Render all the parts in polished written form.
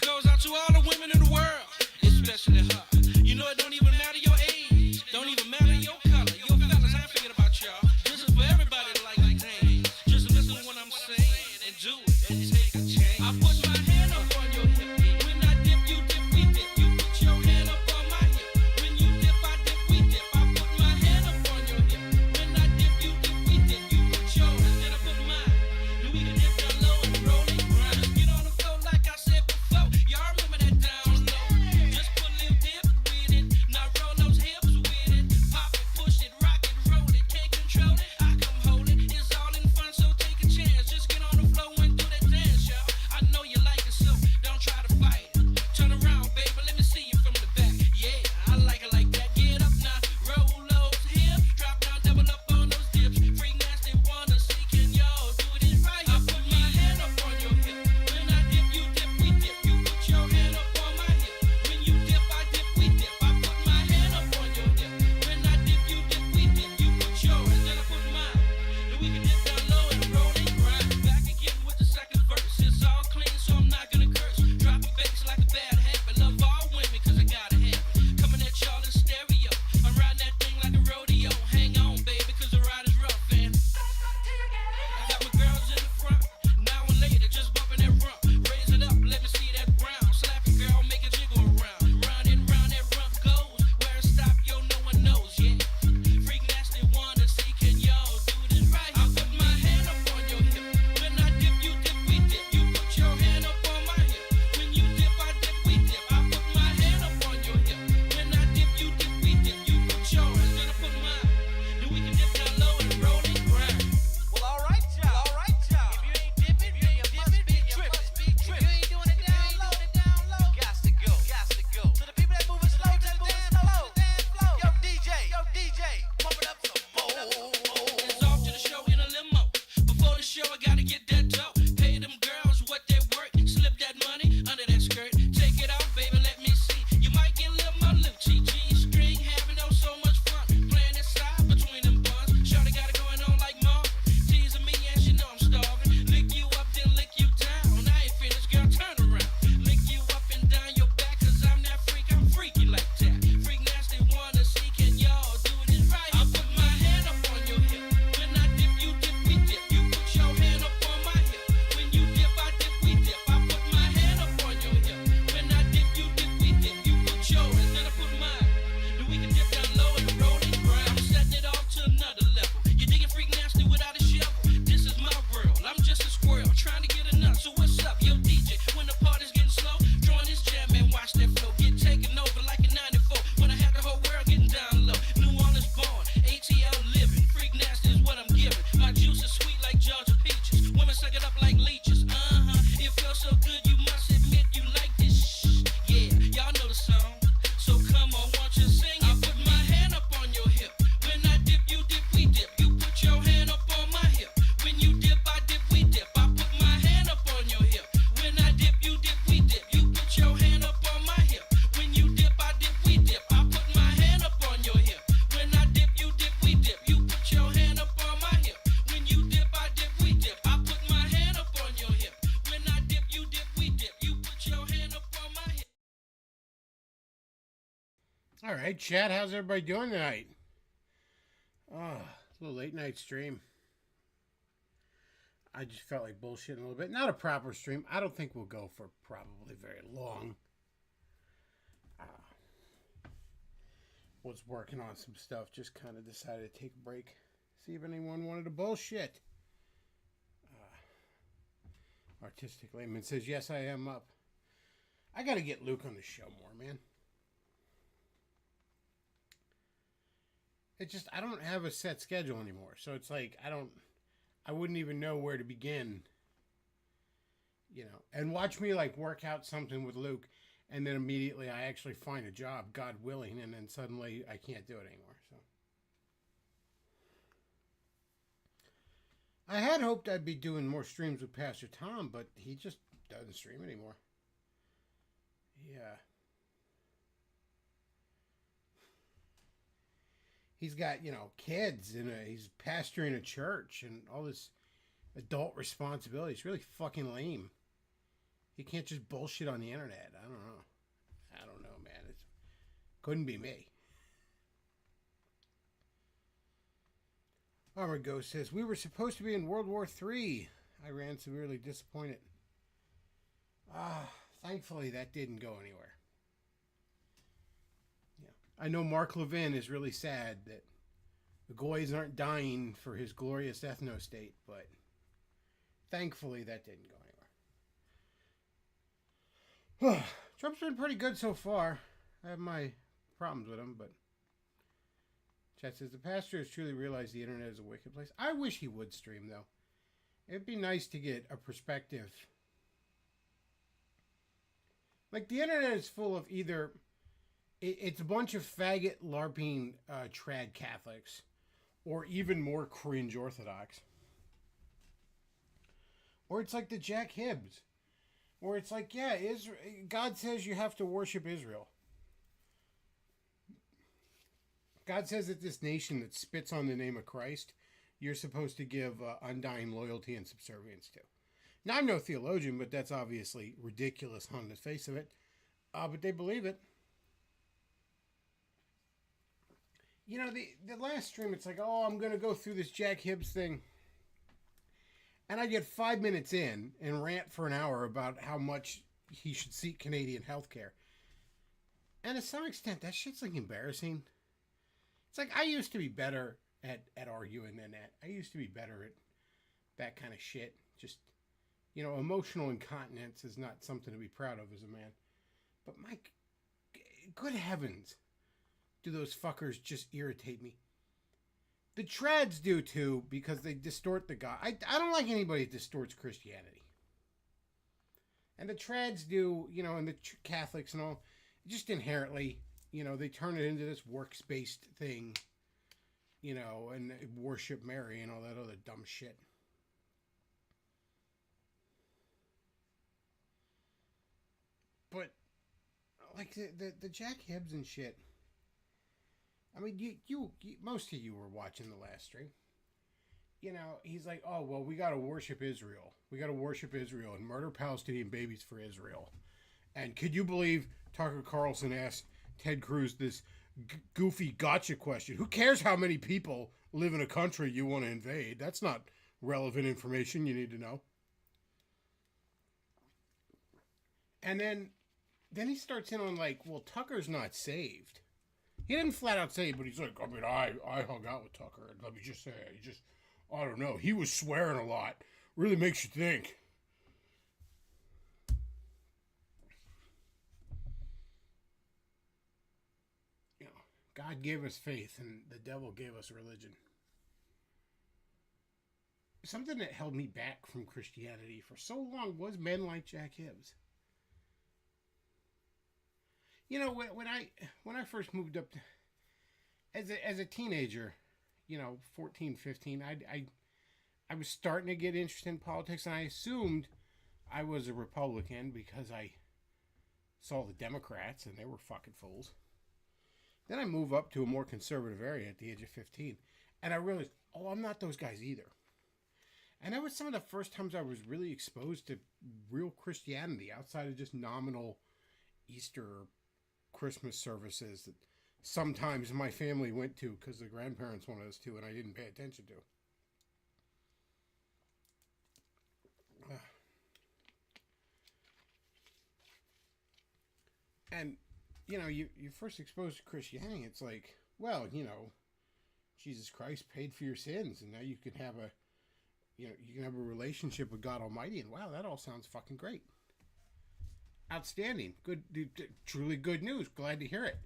goes out to all the women in the world, especially her. You know it don't even matter your age, don't even matter your color. Yo, fellas, I ain't forget about y'all. This is for everybody that like to dance. Just listen to what I'm saying and do it and take a chance. I put my hand up on your hip. When I dip, you dip, we dip. You put your hand up on my hip. When you dip, I dip, we dip. I put my hand up on your hip. When I dip, you dip, we dip. You put yours, then I put mine. Then we can dip down low and roll and grind. Just get on the floor like I said before. Y'all remember that down low. Just put a little dip with it. Now roll those hips with it. Pop it, push it, rock it, roll it. Can't control it, I come hold it. It's all in fun, so take a chance. Just get on the floor and do that dance, y'all. I know you like it, so don't try to fight it. Turn around, baby, let me see you from the back. Yeah, I like it like that. Get up now, roll those hips. Drop down, double up on those dips. Freak nasty, wanna see, can y'all do it right? I put my hand up on your hip. When I dip, you dip, we dip. You put your hand up on my hip. When you dip, I dip, we dip. I put my hand up on your hip. When I dip, you dip, we dip. You put yours, then I put mine. Then we can dip down low and roll and grind. Back again with the second verse. It's all clean, so I'm not gonna curse. Drop a bass like a bad habit. Love all women, cause I gotta have it. Coming at y'all in stereo. I'm riding that thing like a rodeo. Hang on, baby, cause the ride is rough, and I got my girls in the front. Now and later, just bumping that rump. Raise it up, let me see that brown. Slap it, girl, make it jiggle around. Round and round that rump goes. Where it stop, yo, no one knows, yeah. Freak nasty, wanna see, can y'all do this right? I put my hand up on your hip. When I dip, you dip, we dip. You put your hand up on my hip. When you dip, I dip, we dip. I put my hand up on your hip. When I dip, you dip, we dip. You put yours, then I put mine. Then we can dip down low and roll and grind. Well, all right, y'all. If you ain't dipping, you must be tripping. If you ain't doing it down low, gots to go. So the people that moving slow, just moving slow. Yo, DJ, pump it up some more. It's off to the show in a limo. Before the show, I gotta get that dough. Pay them girls what they worth. Slip that money under that skirt. Take it out, baby, let me see. You might get a little more Lucci. G-string, having oh so much fun. Playing that side between them buns. Shorty got it going on like Marvin. Teasing me and she know I'm starving. Lick you up, then lick you down. I ain't finished, girl, turn around. Lick you up and down your back, cause I'm that freak, I'm freaky like that. Freak nasty, wanna see, can y'all do this right? I put my hand up on your hip. When I dip, you dip, we dip. You put your hand up on my hip. When you dip, I dip, we dip. I put my hand up on your hip. When I dip, you dip, we dip. You put yours, then I put mine. Then we can dip down low and roll and grind. I'm setting it off to another level. You digging freak nasty without a shovel? This is my world. I'm just a squirrel trying to get a nut. So what's up, yo DJ? When the party's getting slow, join this jam and watch that flow get taken over like a 94. When I had the whole world getting down low. New Orleans born, ATL living. Freak nasty is what I'm giving. My juice is sweet like Georgia peaches. Women suck it up like leeches. It feels so good, you must admit you like this. Yeah, y'all know the song. So come on, won't you sing it? I put my hand up on your hip. When I dip, you dip, we dip. You put your hand up on my hip. When you dip, I dip, we dip. I put my hand up on your hip. When I dip, you dip, we dip. You put your hand up on my hip. When you dip, I dip, we dip. I put my hand up on your hip. When I dip, you dip, we dip. You put your hand up on my hip. When you dip, I dip, we dip. I put my hand up on your hip. When I dip, you dip, we dip. You put your hand up on my hip. All right, chat. How's everybody doing tonight? Oh, a little late night stream. I just felt like bullshitting a little bit. Not a proper stream. I don't think we'll go for probably very long. Was working on some stuff. Just kind of decided to take a break. See if anyone wanted to bullshit. Artistic Layman says, yes, I am up. I got to get Luke on the show more, man. It just, I don't have a set schedule anymore. So it's like, I wouldn't even know where to begin. You know, and watch me like work out something with Luke. And then immediately I actually find a job, God willing. And then suddenly I can't do it anymore. So I had hoped I'd be doing more streams with Pastor Tom, but he just doesn't stream anymore. Yeah. He's got, you know, kids and he's pastoring a church and all this adult responsibility. It's really fucking lame. You can't just bullshit on the internet. I don't know. I don't know, man. It couldn't be me. Armored Ghost says, we were supposed to be in World War III. I ran severely disappointed. Thankfully that didn't go anywhere. Yeah. I know Mark Levin is really sad that the Goys aren't dying for his glorious ethno-state, but thankfully that didn't go anywhere. Trump's been pretty good so far. I have my problems with him, but chat says, the pastor has truly realized the internet is a wicked place. I wish he would stream, though. It'd be nice to get a perspective. Like, the internet is full of either... It's a bunch of faggot, LARPing, trad Catholics. Or even more cringe Orthodox. Or it's like the Jack Hibbs. Where it's like, yeah, God says you have to worship Israel. God says that this nation that spits on the name of Christ, you're supposed to give undying loyalty and subservience to. Now, I'm no theologian, but that's obviously ridiculous on the face of it. But they believe it. You know, the last stream, it's like, oh, I'm going to go through this Jack Hibbs thing. And I get 5 minutes in and rant for an hour about how much he should seek Canadian health care. And to some extent, that shit's like embarrassing. It's like, I used to be better at arguing than that. I used to be better at that kind of shit. Just, you know, emotional incontinence is not something to be proud of as a man. But my good heavens, do those fuckers just irritate me. The trads do too, because they distort the God. I don't like anybody that distorts Christianity. And the trads do, you know, and the Catholics and all, just inherently, you know, they turn it into this works-based thing, you know, and worship Mary and all that other dumb shit. But, like, the Jack Hibbs and shit, I mean, you most of you were watching the last stream. You know, he's like, oh, well, we got to worship Israel. We got to worship Israel and murder Palestinian babies for Israel. And could you believe Tucker Carlson asked Ted Cruz this goofy gotcha question? Who cares how many people live in a country you want to invade? That's not relevant information you need to know. And then he starts in on like, well, Tucker's not saved. He didn't flat out say it, but he's like, I mean, I hung out with Tucker, and let me just say, I don't know, he was swearing a lot. Really makes you think. You know, God gave us faith, and the devil gave us religion. Something that held me back from Christianity for so long was men like Jack Hibbs. You know, when I first moved up to, as a teenager, you know, 14, 15, I was starting to get interested in politics, and I assumed I was a Republican because I saw the Democrats, and they were fucking fools. Then I moved up to a more conservative area at the age of 15, and I realized, oh, I'm not those guys either. And that was some of the first times I was really exposed to real Christianity outside of just nominal Easter Christmas services that sometimes my family went to because the grandparents wanted us to and I didn't pay attention to. And, you know, you're first exposed to Christianity, it's like, well, you know, Jesus Christ paid for your sins, and now you can have a relationship with God Almighty, and wow, that all sounds fucking great. Outstanding. Good, truly good news. Glad to hear it.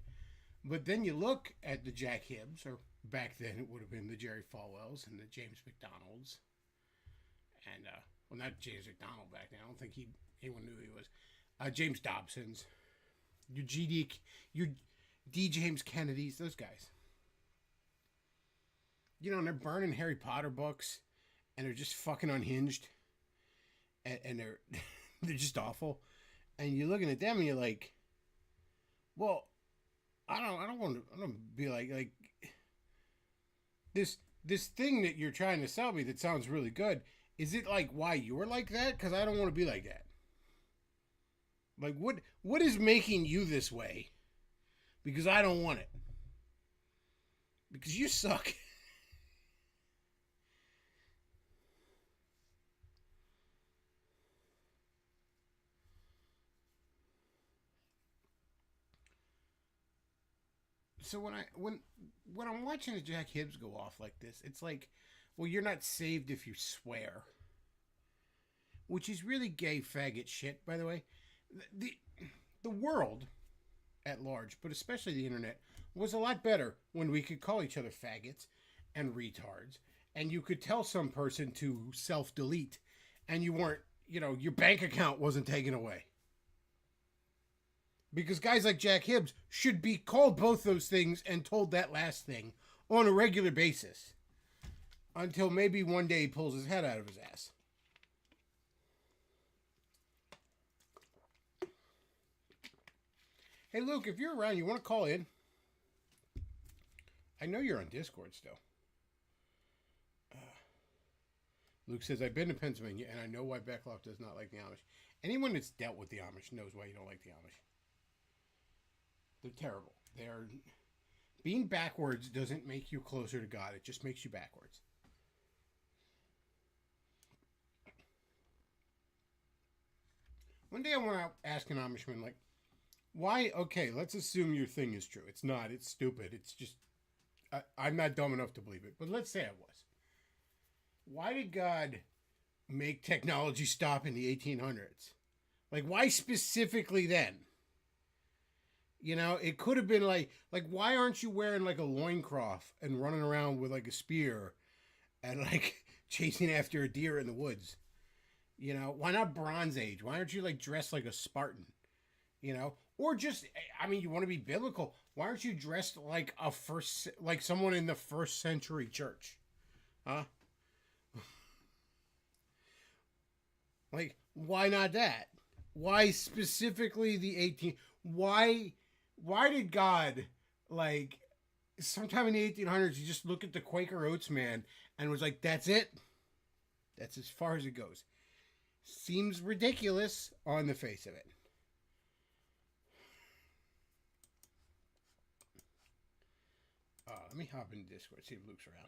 But then you look at the Jack Hibbs, or back then it would have been the Jerry Falwells and the James McDonalds. And, well, not James McDonald back then. I don't think anyone knew who he was. James Dobsons. Your D. James Kennedys, those guys. You know, and they're burning Harry Potter books, and they're just fucking unhinged. And they're, they're just awful. And you're looking at them and you're like, well, I don't want to be like this thing that you're trying to sell me that sounds really good. Is it like why you're like that? Because I don't want to be like that. Like, what is making you this way? Because I don't want it. Because you suck. So when I'm watching the Jack Hibbs go off like this, it's like, well, you're not saved if you swear, which is really gay faggot shit, by the way. The the world at large, but especially the internet, was a lot better when we could call each other faggots and retards, and you could tell some person to self delete, and you weren't, your bank account wasn't taken away. Because guys like Jack Hibbs should be called both those things and told that last thing on a regular basis. Until maybe one day he pulls his head out of his ass. Hey, Luke, if you're around, you want to call in? I know you're on Discord still. Luke says, I've been to Pennsylvania, and I know why Beckloff does not like the Amish. Anyone that's dealt with the Amish knows why you don't like the Amish. They're terrible. They're... Being backwards doesn't make you closer to God. It just makes you backwards. One day I want to ask an Amishman, like, why? Okay, let's assume your thing is true. It's not. It's stupid. It's just... I'm not dumb enough to believe it. But let's say I was. Why did God make technology stop in the 1800s? Like, why specifically then? It could have been like, why aren't you wearing like a loincloth and running around with like a spear and like chasing after a deer in the woods? Why not Bronze Age? Why aren't you like dressed like a Spartan? Or just, you want to be biblical. Why aren't you dressed like someone in the first century church? Huh? Like, why not that? Why specifically the 18? Why did God, like, sometime in the 1800s, you just look at the Quaker Oats man and was like, that's it? That's as far as it goes. Seems ridiculous on the face of it. Let me hop into Discord, see if Luke's around.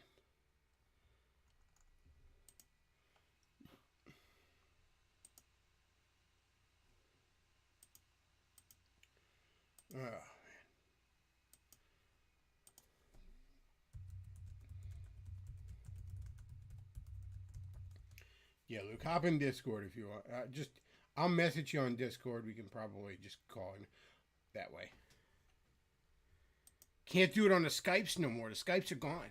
Oh, man. Yeah, Luke, hop in Discord if you want. I'll message you on Discord. We can probably just call in that way. Can't do it on the Skypes no more. The Skypes are gone.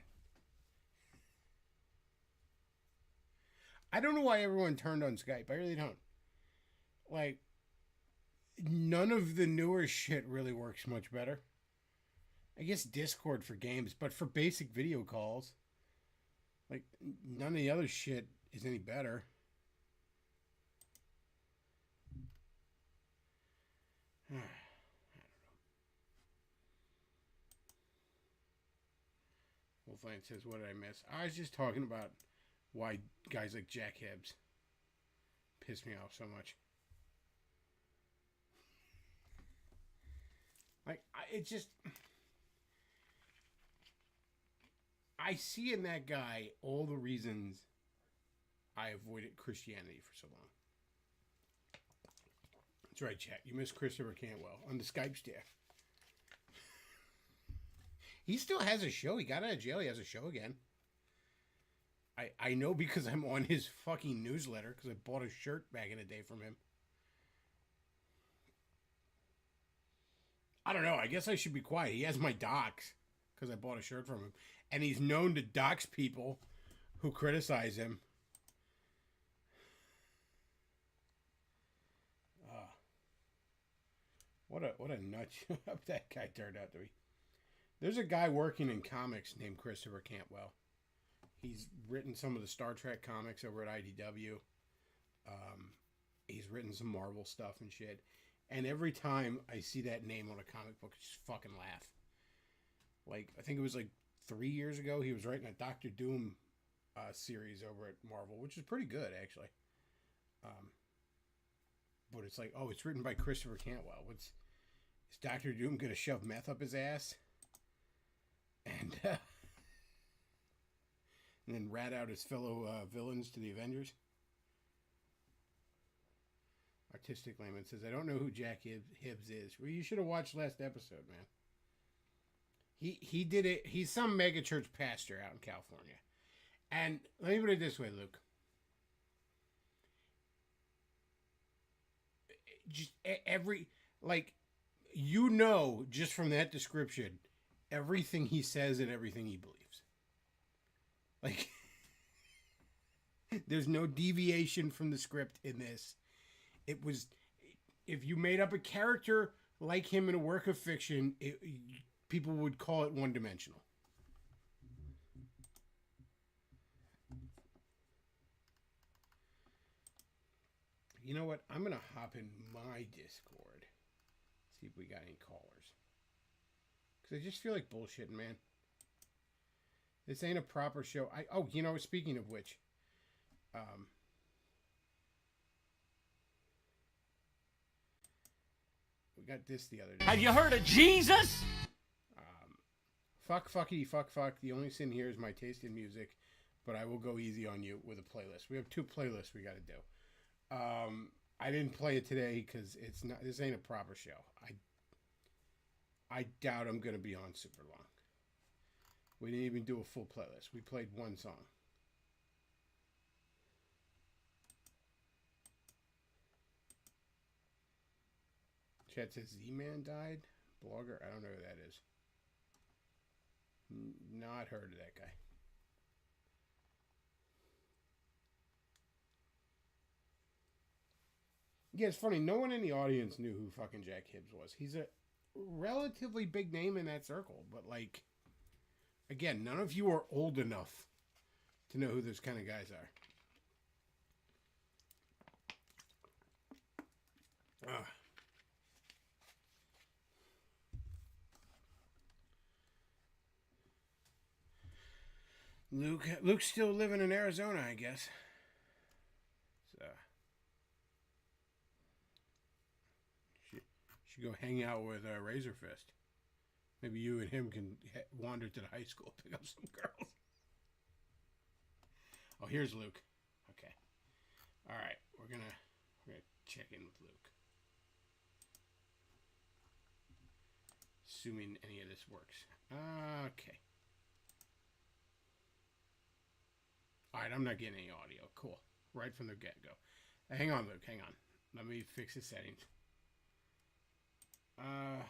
I don't know why everyone turned on Skype. I really don't. Like, none of the newer shit really works much better. I guess Discord for games, but for basic video calls, like, none of the other shit is any better. I don't know. Wolfland says, what did I miss? I was just talking about why guys like Jack Hibbs piss me off so much. Like, it just... I see in that guy all the reasons I avoided Christianity for so long. That's right, chat. You missed Christopher Cantwell on the Skype staff. He still has a show. He got out of jail. He has a show again. I know because I'm on his fucking newsletter because I bought a shirt back in the day from him. I don't know. I guess I should be quiet. He has my docs because I bought a shirt from him. And he's known to dox people who criticize him. What a nut job that guy turned out to be. There's a guy working in comics named Christopher Cantwell. He's written some of the Star Trek comics over at IDW. He's written some Marvel stuff and shit. And every time I see that name on a comic book, I just fucking laugh. Like, I think it was like 3 years ago, he was writing a Doctor Doom series over at Marvel, which is pretty good, actually. but it's like, oh, it's written by Christopher Cantwell. Is Doctor Doom gonna shove meth up his ass? And then rat out his fellow villains to the Avengers? Artistic Layman says, I don't know who Jack Hibbs is. Well, you should have watched last episode, man. He did it. He's some mega church pastor out in California. And let me put it this way, Luke. Just just from that description, everything he says and everything he believes. Like, there's no deviation from the script in this. It was, if you made up a character like him in a work of fiction, people would call it one-dimensional. You know what? I'm going to hop in my Discord. See if we got any callers. Because I just feel like bullshitting, man. This ain't a proper show. Speaking of which, we got this the other day. Have you heard of Jesus? Fuck. The only sin here is my taste in music, but I will go easy on you with a playlist. We have 2 playlists we got to do. I didn't play it today because this ain't a proper show. I doubt I'm going to be on super long. We didn't even do a full playlist. We played one song. Chat says Z-Man died. Blogger, I don't know who that is. Not heard of that guy. Yeah, it's funny. No one in the audience knew who fucking Jack Hibbs was. He's a relatively big name in that circle, but like, again, none of you are old enough to know who those kind of guys are. Luke's still living in Arizona, I guess. So should go hang out with Razor Fist. Maybe you and him can wander to the high school, pick up some girls. Oh, here's Luke. Okay. All right, we're gonna check in with Luke. Assuming any of this works. Okay. All right, I'm not getting any audio. Cool. Right from the get-go. Hang on, Luke. Hang on. Let me fix the settings. Hang on.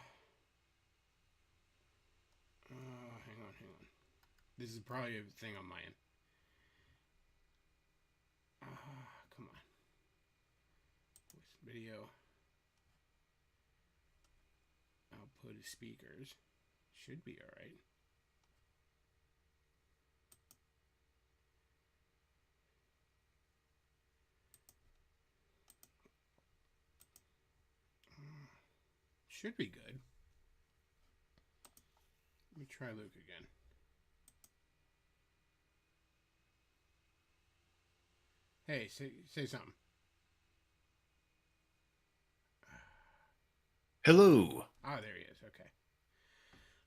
This is probably a thing on my end. Come on. Voice video. Output is speakers. Should be all right. Should be good. Let me try Luke again. Hey, say something. Hello. Ah, there he is. Okay.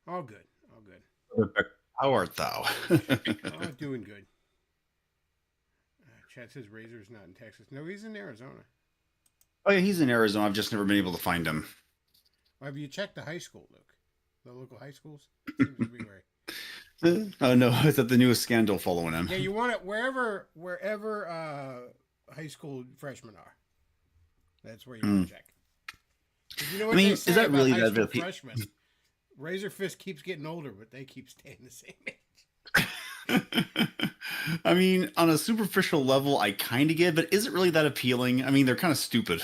All good. How art thou? Oh, doing good. Chat says Razor's not in Texas. No, he's in Arizona. Oh, yeah, he's in Arizona. I've just never been able to find him. Have you checked the high school, Luke? The local high schools? Seems to be where. Oh, no. Is that the newest scandal following him? Yeah, you want it wherever high school freshmen are. That's where you want to check. You know what they say is that about really high that school bad? freshmen? Razor Fist keeps getting older, but they keep staying the same age. I mean, on a superficial level, I kind of get it, but is it really that appealing? I mean, they're kind of stupid.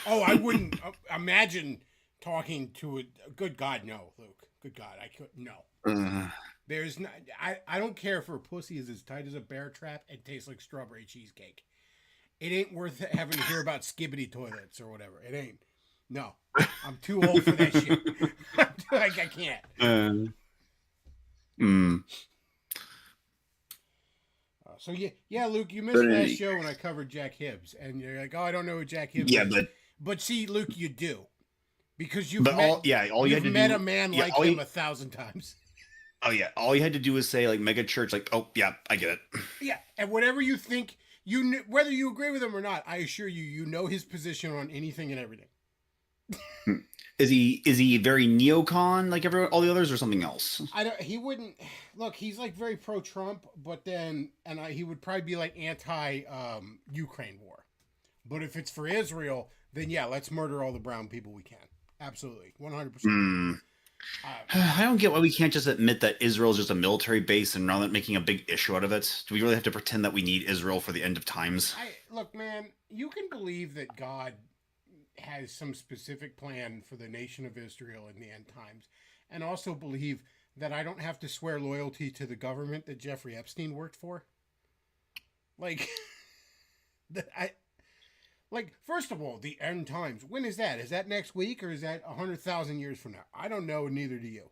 Oh, I wouldn't imagine talking to a good God, no, Luke. Good God, I could no. There's not. I don't care if her pussy is as tight as a bear trap and tastes like strawberry cheesecake. It ain't worth having to hear about skibbity toilets or whatever. It ain't. No, I'm too old for that shit. Like I can't. So yeah, Luke, you missed last show when I covered Jack Hibbs, and you're like, "Oh, I don't know who Jack Hibbs is." Yeah, but But see, Luke, you do because But all you had you've to met do, a man yeah, like all him you, 1,000 times. oh yeah, all you had to do was say like mega church, like, oh yeah, I get it. Yeah, and whatever you think, whether you agree with him or not, I assure you, you know his position on anything and everything. Is he very neocon like all the others or something else? I don't. He wouldn't look. He's like very pro Trump, but then he would probably be like anti Ukraine war. But if it's for Israel, then yeah, let's murder all the brown people we can. Absolutely, 100%. Hmm. I don't get why we can't just admit that Israel is just a military base and rather than making a big issue out of it. Do we really have to pretend that we need Israel for the end of times? Look, man, you can believe that God has some specific plan for the nation of Israel in the end times, and also believe that I don't have to swear loyalty to the government that Jeffrey Epstein worked for. Like, first of all, the end times. When is that? Is that next week or is that 100,000 years from now? I don't know, neither do you.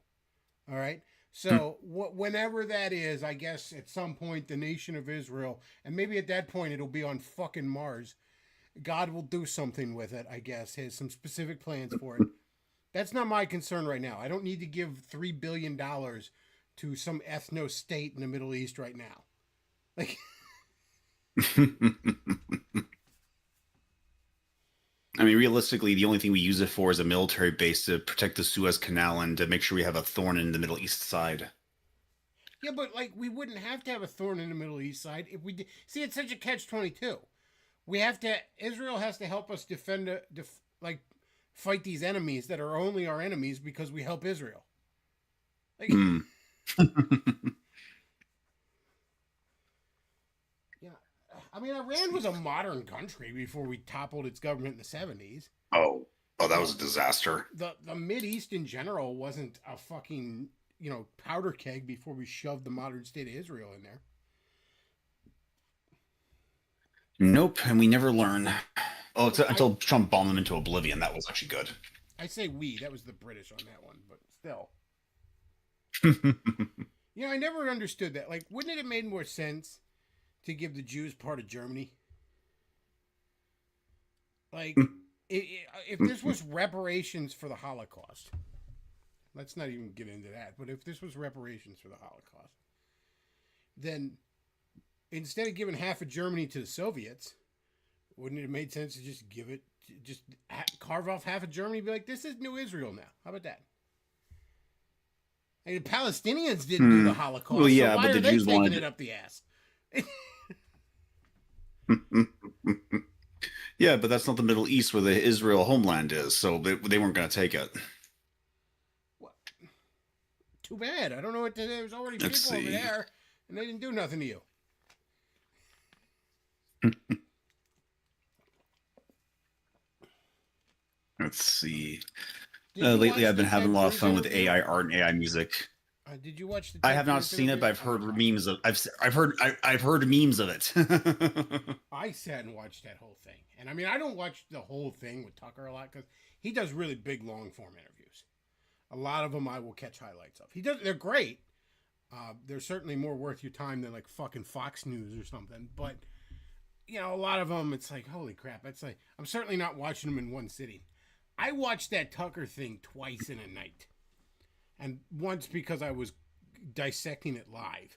All right. So whenever that is, I guess at some point the nation of Israel, and maybe at that point it'll be on fucking Mars. God will do something with it, I guess. Has some specific plans for it. That's not my concern right now. I don't need to give $3 billion to some ethno state in the Middle East right now. Like, I mean, realistically, the only thing we use it for is a military base to protect the Suez Canal and to make sure we have a thorn in the Middle East side. yeah, but like we wouldn't have to have a thorn in the Middle East side if we did. See, it's such a catch-22. We have to. Israel has to help us fight these enemies that are only our enemies because we help Israel. Like, yeah, I mean, Iran was a modern country before we toppled its government in the 70s. Oh, that was a disaster. The Mid East in general wasn't a fucking powder keg before we shoved the modern state of Israel in there. Nope, and we never learn. Oh, until Trump bombed them into oblivion. That was actually good. I say we. That was the British on that one, but still. I never understood that. Like, wouldn't it have made more sense to give the Jews part of Germany? Like, if this was reparations for the Holocaust, let's not even get into that, but if this was reparations for the Holocaust, then instead of giving half of Germany to the Soviets, wouldn't it have made sense to just carve off half of Germany and be like, this is New Israel now? How about that? And the Palestinians didn't do the Holocaust. Well, yeah, so why but are the they Jews taking wanted it up the ass? Yeah, but that's not the Middle East where the Israel homeland is, so they weren't going to take it. What? Too bad. I don't know what to do. There's already Let's people over see. there, and they didn't do nothing to you. Let's see. Did you Lately, watch I've been the having a Ted lot of Cruz fun with interview? AI art and AI music. Did you watch the? I Ted have not Cruz seen it, but I've interview? heard memes of. I've heard memes of it. I sat and watched that whole thing, and I mean, I don't watch the whole thing with Tucker a lot because he does really big, long form interviews. A lot of them I will catch highlights of. They're great. They're certainly more worth your time than like fucking Fox News or something. But a lot of them, it's like, holy crap! It's like I'm certainly not watching them in one sitting. I watched that Tucker thing twice in a night, and once because I was dissecting it live.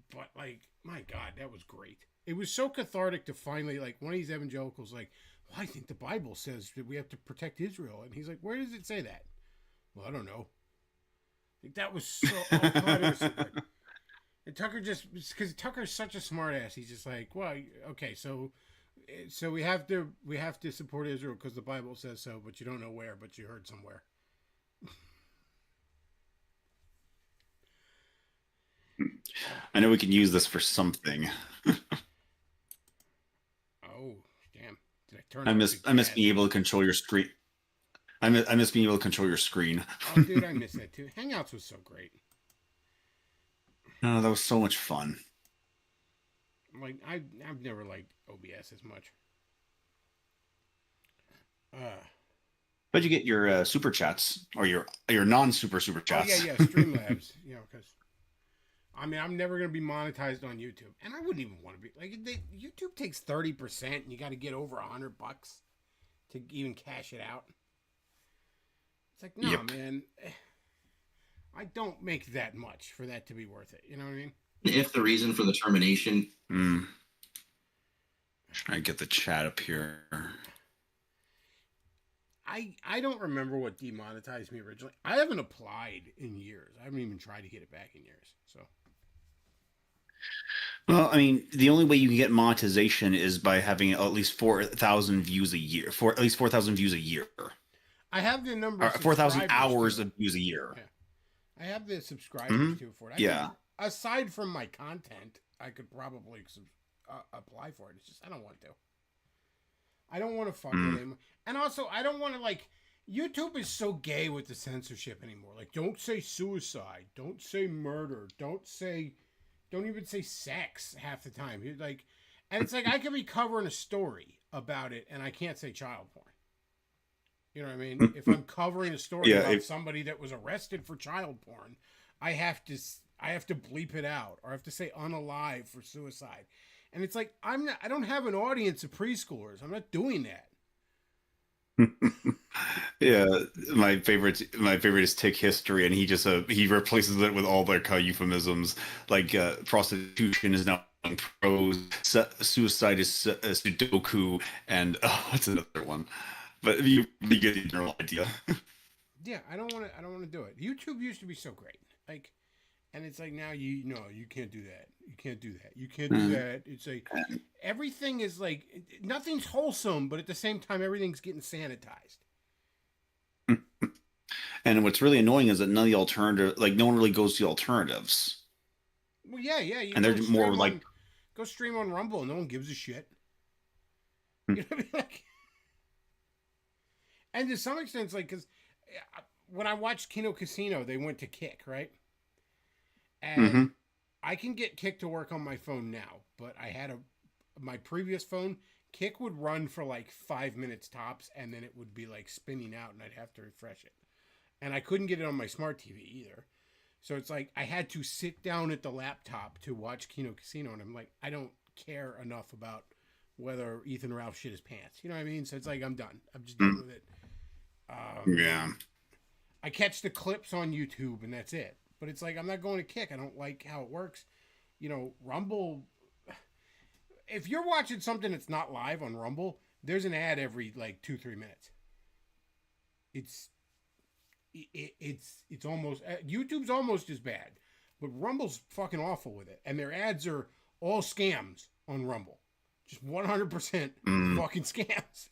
But like, my God, that was great. It was so cathartic to finally, like, one of these evangelicals, like, well, I think the Bible says that we have to protect Israel, and he's like, where does it say that? Well, I don't know. Like, that was so. Oh, God, it was so good. And Tucker because Tucker's such a smartass, he's just like, well, okay, so we have to support Israel because the Bible says so, but you don't know where, but you heard somewhere. I know we can use this for something. Oh, damn! Did I turn? I miss off being able to control your screen. I miss being able to control your screen. Oh, dude, I miss that too. Hangouts was so great. Oh, that was so much fun. Like I've never liked OBS as much. But you get your super chats or your non-super chats. Oh, yeah, Streamlabs. Because I mean, I'm never gonna be monetized on YouTube, and I wouldn't even want to be. Like, YouTube takes 30%, and you got to get over $100. to even cash it out. It's like, no, Yep. man, I don't make that much for that to be worth it. You know what I mean? If the reason for the termination, Trying to get the chat up here. I don't remember what demonetized me originally. I haven't applied in years. I haven't even tried to get it back in years. So Well, I mean, the only way you can get monetization is by having at least 4,000 views a year. For at least 4,000 views a year, I have the number or of 4,000 subscribers hours to it. of views a year. Yeah. I have the subscribers too for it. Yeah. Aside from my content, I could probably apply for it. It's just I don't want to. I don't want to fuck with him. And also, I don't want to, like, YouTube is so gay with the censorship anymore. Like, don't say suicide. Don't say murder. Don't even say sex half the time. You're like, and it's like, I could be covering a story about it and I can't say child porn. You know what I mean? If I'm covering a story about somebody that was arrested for child porn, I have to bleep it out, or I have to say unalive for suicide. And it's like, I don't have an audience of preschoolers. I'm not doing that. Yeah, my favorite is Tick History, and he replaces it with all the euphemisms, like prostitution is now prose, suicide is Sudoku, and what's another one? But you get the general idea. Yeah, I don't want to do it. YouTube used to be so great, like, and it's like now you can't do that. You can't do that. You can't do that. It's like everything is like nothing's wholesome, but at the same time everything's getting sanitized. And what's really annoying is that none of the alternative, like no one really goes to the alternatives. Well, yeah. You And they're more like go stream on Rumble. No one gives a shit. You know what I mean? Like, and to some extent, it's like because when I watched Kino Casino, they went to Kick, right? And I can get Kick to work on my phone now, but I had my previous phone. Kick would run for like 5 minutes tops, and then it would be like spinning out, and I'd have to refresh it. And I couldn't get it on my smart TV either. So it's like I had to sit down at the laptop to watch Kino Casino, and I'm like, I don't care enough about whether Ethan Ralph shit his pants. You know what I mean? So it's like I'm done. I'm just done with it. yeah. I catch the clips on YouTube, and that's it. But it's like I'm not going to Kick. I don't like how it works. You know, Rumble. If you're watching something that's not live on Rumble, there's an ad every like 2-3 minutes. It's almost YouTube's almost as bad, but Rumble's fucking awful with it, and their ads are all scams on Rumble, just 100% fucking scams.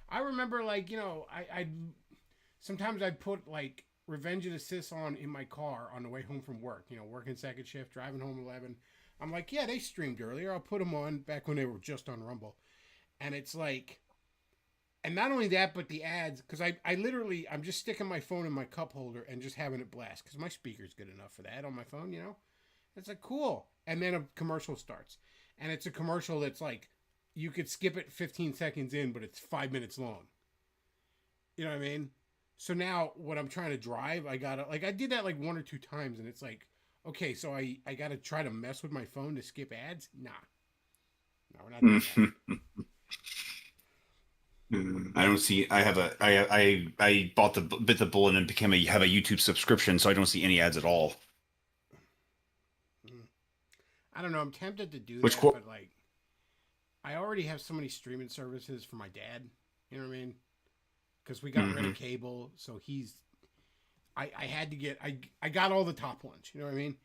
I remember, like, you know, I sometimes I'd put like Revenge of the Sis on in my car on the way home from work. You know, working second shift, driving home 11. I'm like, yeah, they streamed earlier. I'll put them on back when they were just on Rumble, and it's like. And not only that, but the ads, because I'm just sticking my phone in my cup holder and just having it blast, because my speaker's good enough for that on my phone, you know? It's like, cool. And then a commercial starts. And it's a commercial that's like, you could skip it 15 seconds in, but it's 5 minutes long. You know what I mean? So now, when I'm trying to drive, I did that like 1 or 2 times, and it's like, okay, so I gotta try to mess with my phone to skip ads? Nah. No, we're not doing that. I don't see. I bit the bullet and have a YouTube subscription, so I don't see any ads at all. I don't know. I'm tempted to do Which that, but like, I already have so many streaming services for my dad. You know what I mean? Because we got rid of cable, so I had to get. I got all the top ones. You know what I mean?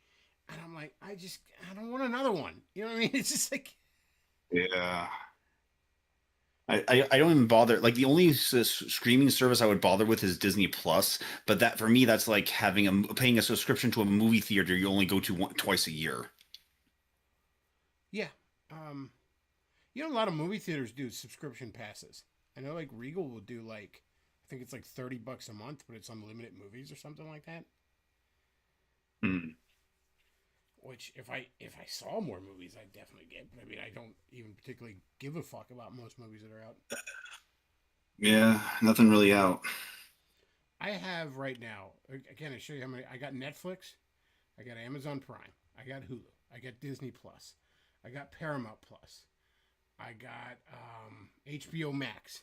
And I'm like, I don't want another one. You know what I mean? It's just like, yeah. I don't even bother. Like the only streaming service I would bother with is Disney Plus, but that for me that's like paying a subscription to a movie theater you only go to twice a year. yeah. You know, a lot of movie theaters do subscription passes. I know, like Regal will do like, I think it's like $30 a month, but it's unlimited movies or something like that. Which, if I saw more movies, I'd definitely get. But I mean, I don't even particularly give a fuck about most movies that are out. Yeah, nothing really out. I have right now. Again, I show you how many. I got Netflix, I got Amazon Prime, I got Hulu, I got Disney Plus, I got Paramount Plus. I got HBO Max.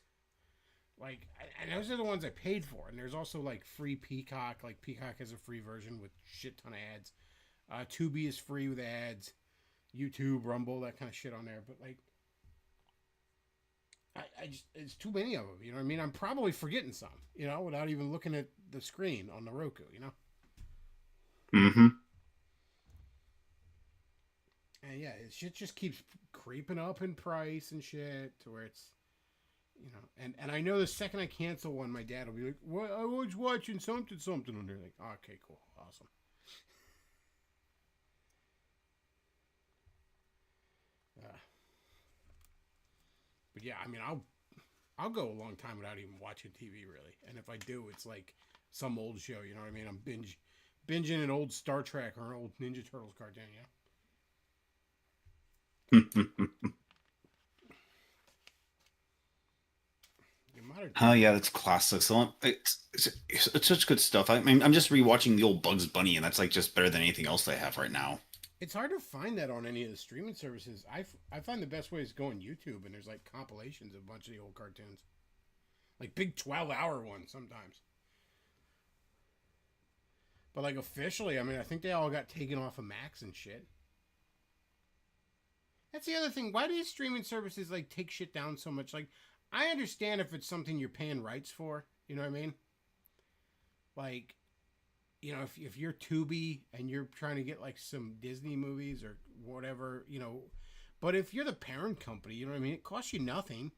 Like, and those are the ones I paid for. And there's also like free Peacock. Like Peacock has a free version with shit ton of ads. Tubi is free with ads. YouTube, Rumble, that kind of shit on there. But like, I just, it's too many of them. You know what I mean? I'm probably forgetting some. You know, without even looking at the screen on the Roku. You know. Mm-hmm. And yeah, shit just keeps creeping up in price and shit to where it's, you know, and I know the second I cancel one, my dad will be like, "Well, I was watching something on there." Like, oh, okay, cool, awesome. But yeah, I mean, I'll go a long time without even watching TV really, and if I do, it's like some old show. You know what I mean? I'm binging an old Star Trek or an old Ninja Turtles cartoon. You know. Oh yeah, that's classic. So it's such good stuff. I mean, I'm just rewatching the old Bugs Bunny, and that's like just better than anything else they have right now. It's hard to find that on any of the streaming services. I find the best way is go on YouTube, and there's like compilations of a bunch of the old cartoons, like big 12-hour ones sometimes. But like officially, I mean, I think they all got taken off of Max and shit. That's the other thing. Why do these streaming services like take shit down so much? Like, I understand if it's something you're paying rights for. You know what I mean? Like, you know, if you're Tubi and you're trying to get like some Disney movies or whatever, you know, but if you're the parent company, you know what I mean? It costs you nothing.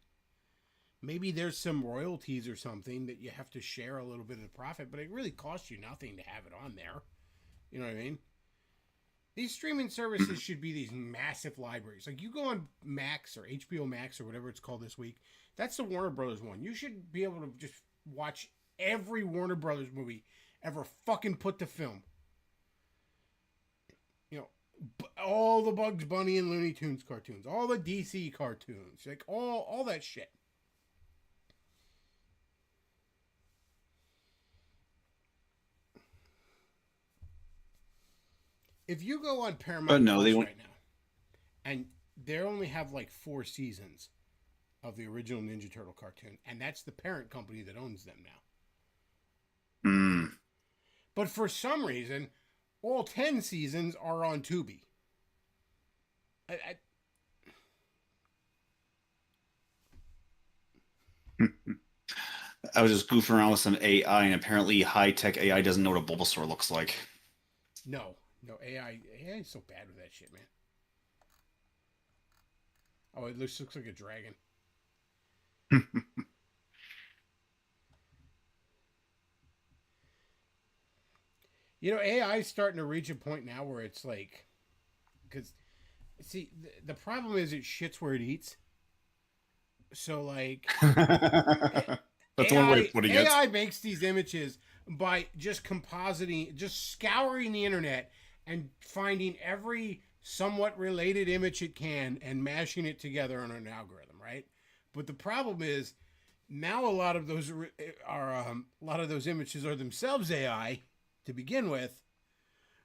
Maybe there's some royalties or something that you have to share a little bit of the profit, but it really costs you nothing to have it on there. You know what I mean? These streaming services should be these massive libraries. Like, you go on Max or HBO Max or whatever it's called this week. That's the Warner Brothers one. You should be able to just watch every Warner Brothers movie ever fucking put to film. You know, all the Bugs Bunny and Looney Tunes cartoons, all the DC cartoons, like all that shit. If you go on Paramount Plus right now, and they only have like 4 seasons of the original Ninja Turtle cartoon, and that's the parent company that owns them now. Mm. But for some reason, all 10 seasons are on Tubi. I was just goofing around with some AI, and apparently high-tech AI doesn't know what a Bulbasaur looks like. No, AI is so bad with that shit, man. Oh, it looks like a dragon. You know, AI is starting to reach a point now where it's like, because, see, the problem is it shits where it eats. So, like, That's one way of putting it. AI makes these images by just compositing, just scouring the internet and finding every somewhat related image it can and mashing it together on an algorithm, right? But the problem is now a lot of those images are themselves AI to begin with.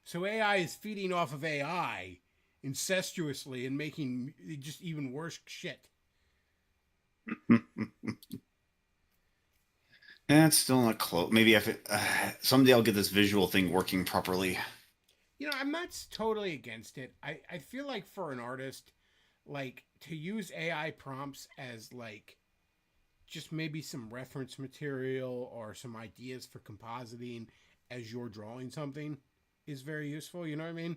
So AI is feeding off of AI incestuously and making just even worse shit. It's still not close. Maybe if someday I'll get this visual thing working properly. You know, I'm not totally against it. I feel like for an artist, like, to use AI prompts as, like, just maybe some reference material or some ideas for compositing as you're drawing something is very useful. You know what I mean?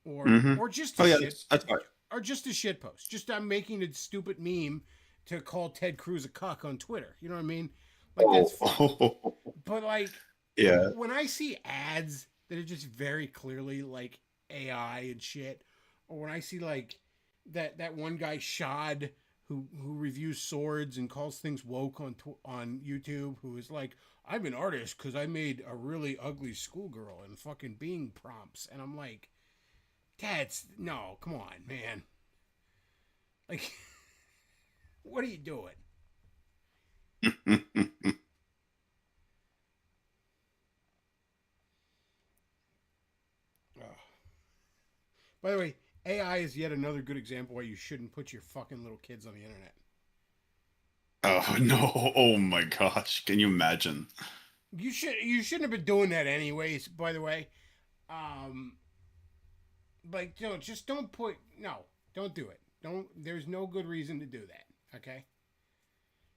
Or just or just a shit post. Just I'm making a stupid meme to call Ted Cruz a cuck on Twitter. You know what I mean? Like, that's fun. But like, yeah, when I see ads that are just very clearly like AI and shit, or when I see like that one guy Shad who reviews swords and calls things woke on YouTube, who is like, I'm an artist because I made a really ugly schoolgirl and fucking Bing prompts, and I'm like, no, come on, man. Like, what are you doing? By the way, AI is yet another good example why you shouldn't put your fucking little kids on the internet. Oh no! Oh my gosh! Can you imagine? You shouldn't have been doing that anyways. By the way, um, like just don't put don't do it. Don't. There's no good reason to do that. Okay.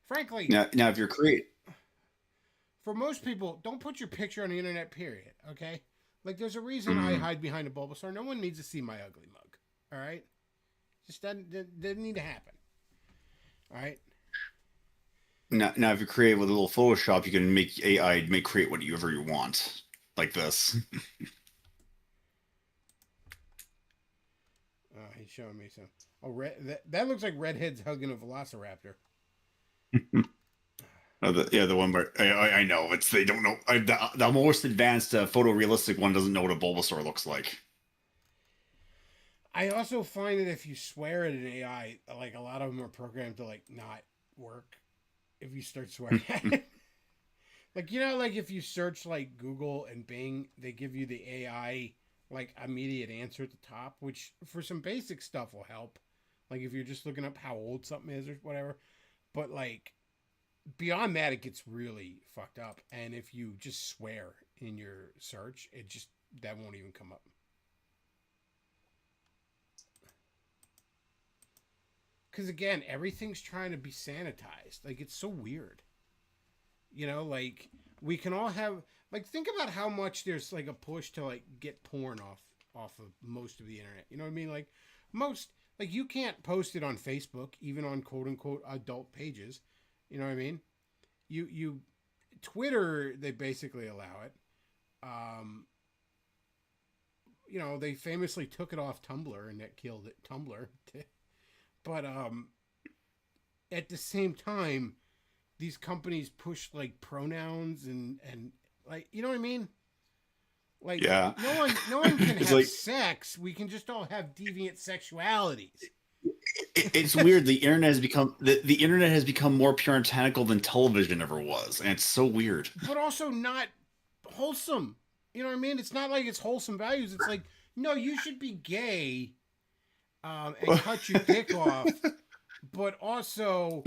Frankly, Now if you're create, for most people, don't put your picture on the internet. Period. Okay. Like there's a reason I hide behind a Bulbasaur. No one needs to see my ugly mug. All right. Just doesn't need to happen. All right. now if you create with a little Photoshop, you can make AI create whatever you want, like this. He's showing me some. Oh, that looks like Redhead's hugging a Velociraptor. The one where I know it's they don't know the most advanced photorealistic one doesn't know what a Bulbasaur looks like. I also find that if you swear at an AI, like a lot of them are programmed to like not work if you start swearing at it. Like like if you search like Google and Bing, they give you the AI like immediate answer at the top, which for some basic stuff will help. Like if you're just looking up how old something is or whatever. But like beyond that, it gets really fucked up. And if you just swear in your search, that won't even come up. Because again, everything's trying to be sanitized. Like it's so weird. Like we can all have like think about how much there's like a push to like get porn off of most of the internet. You know what I mean? Like most like you can't post it on Facebook, even on quote unquote adult pages. You know what I mean? You Twitter, they basically allow it. They famously took it off Tumblr and that killed it. Tumblr. But at the same time, these companies push like pronouns and like you know what I mean? Like Yeah. no one can It's have like- sex. We can just all have deviant sexualities. It's weird. The internet has become more puritanical than television ever was, and it's so weird. But also not wholesome. You know what I mean? It's not like it's wholesome values. It's like, no, you should be gay and cut your dick off. But also,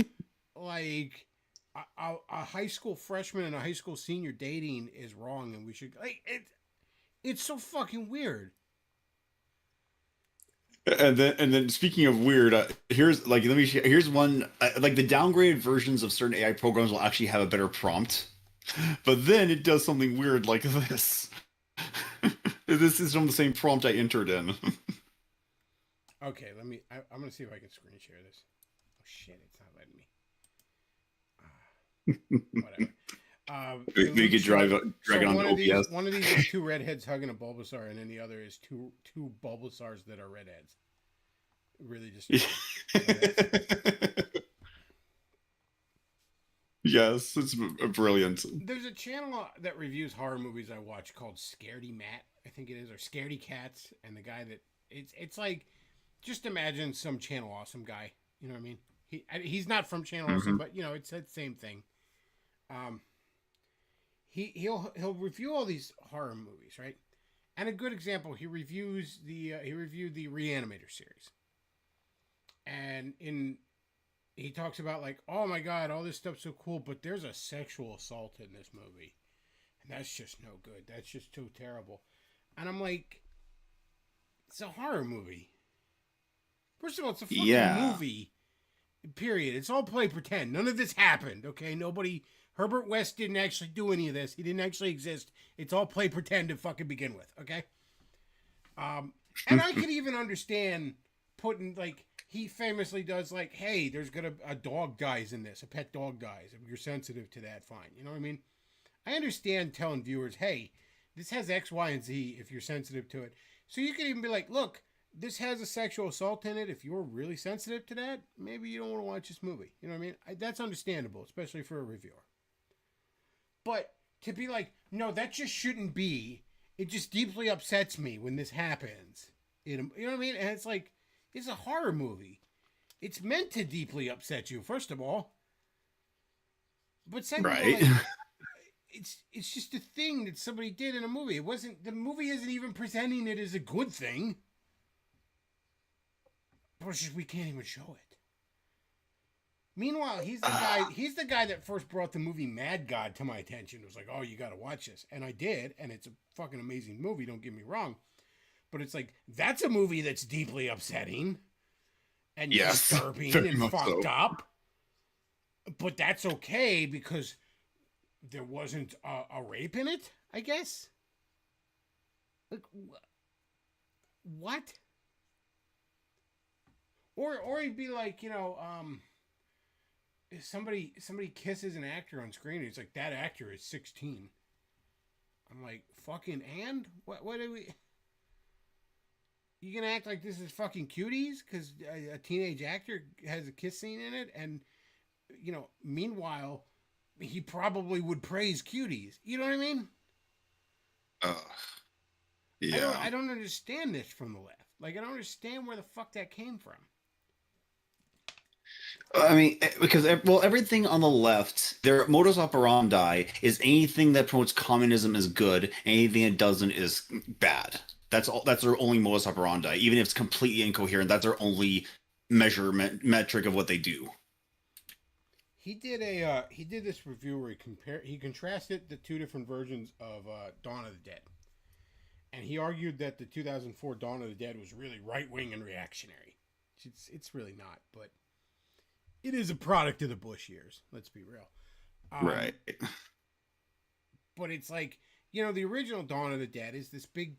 like, a high school freshman and a high school senior dating is wrong, and we should like it's so fucking weird. And then speaking of weird, here's one like the downgraded versions of certain AI programs will actually have a better prompt, but then it does something weird like this. This is from the same prompt I entered in. Okay, I'm gonna see if I can screen share this. Oh shit, it's not letting me. Whatever. We could drag it on one the of these, OBS. one of these is two redheads hugging a Bulbasaur, and then the other is two Bulbasaurs that are redheads. Really just. Yes, it's brilliant. There's a channel that reviews horror movies I watch called Scaredy Matt, I think it is, or Scaredy Cats, and the guy that it's like, just imagine some Channel Awesome guy. You know what I mean? He's not from Channel Awesome, but it's that same thing. He'll review all these horror movies, right? And a good example, he reviewed the Reanimator series, and he talks about like, oh my god, all this stuff's so cool, but there's a sexual assault in this movie, and that's just no good. That's just too terrible. And I'm like, it's a horror movie. First of all, it's a fucking movie. Period. It's all play pretend. None of this happened. Okay, Herbert West didn't actually do any of this. He didn't actually exist. It's all play pretend to fucking begin with. Okay. And I could even understand putting like he famously does like, hey, there's a dog dies in this, a pet dog dies. If you're sensitive to that, fine. You know what I mean? I understand telling viewers, hey, this has X, Y, and Z if you're sensitive to it. So you could even be like, look, this has a sexual assault in it. If you're really sensitive to that, maybe you don't want to watch this movie. You know what I mean? That's understandable, especially for a reviewer. But to be like, no, that just shouldn't be. It just deeply upsets me when this happens. You know what I mean? And it's like, it's a horror movie. It's meant to deeply upset you, first of all. But second of all, like, it's just a thing that somebody did in a movie. The movie isn't even presenting it as a good thing. But it's just we can't even show it. Meanwhile, he's the guy. He's the guy that first brought the movie Mad God to my attention. It was like, oh, you got to watch this, and I did, and it's a fucking amazing movie. Don't get me wrong, but it's like that's a movie that's deeply upsetting and Yes, disturbing very and much fucked so. up. But that's okay because there wasn't a rape in it, I guess. Like, what? Or he'd be like, if somebody kisses an actor on screen, it's like that actor is 16. I'm like, fucking and what do we? You gonna act like this is fucking Cuties because a teenage actor has a kiss scene in it, and meanwhile, he probably would praise Cuties. You know what I mean? Yeah. I don't understand this from the left. Like, I don't understand where the fuck that came from. I mean, because everything on the left, their modus operandi is anything that promotes communism is good, anything that doesn't is bad. That's all. That's their only modus operandi. Even if it's completely incoherent, that's their only metric of what they do. He did this review where he contrasted the two different versions of Dawn of the Dead, and he argued that the 2004 Dawn of the Dead was really right wing and reactionary. It's really not, but it is a product of the Bush years. Let's be real. Right. But it's like, the original Dawn of the Dead is this big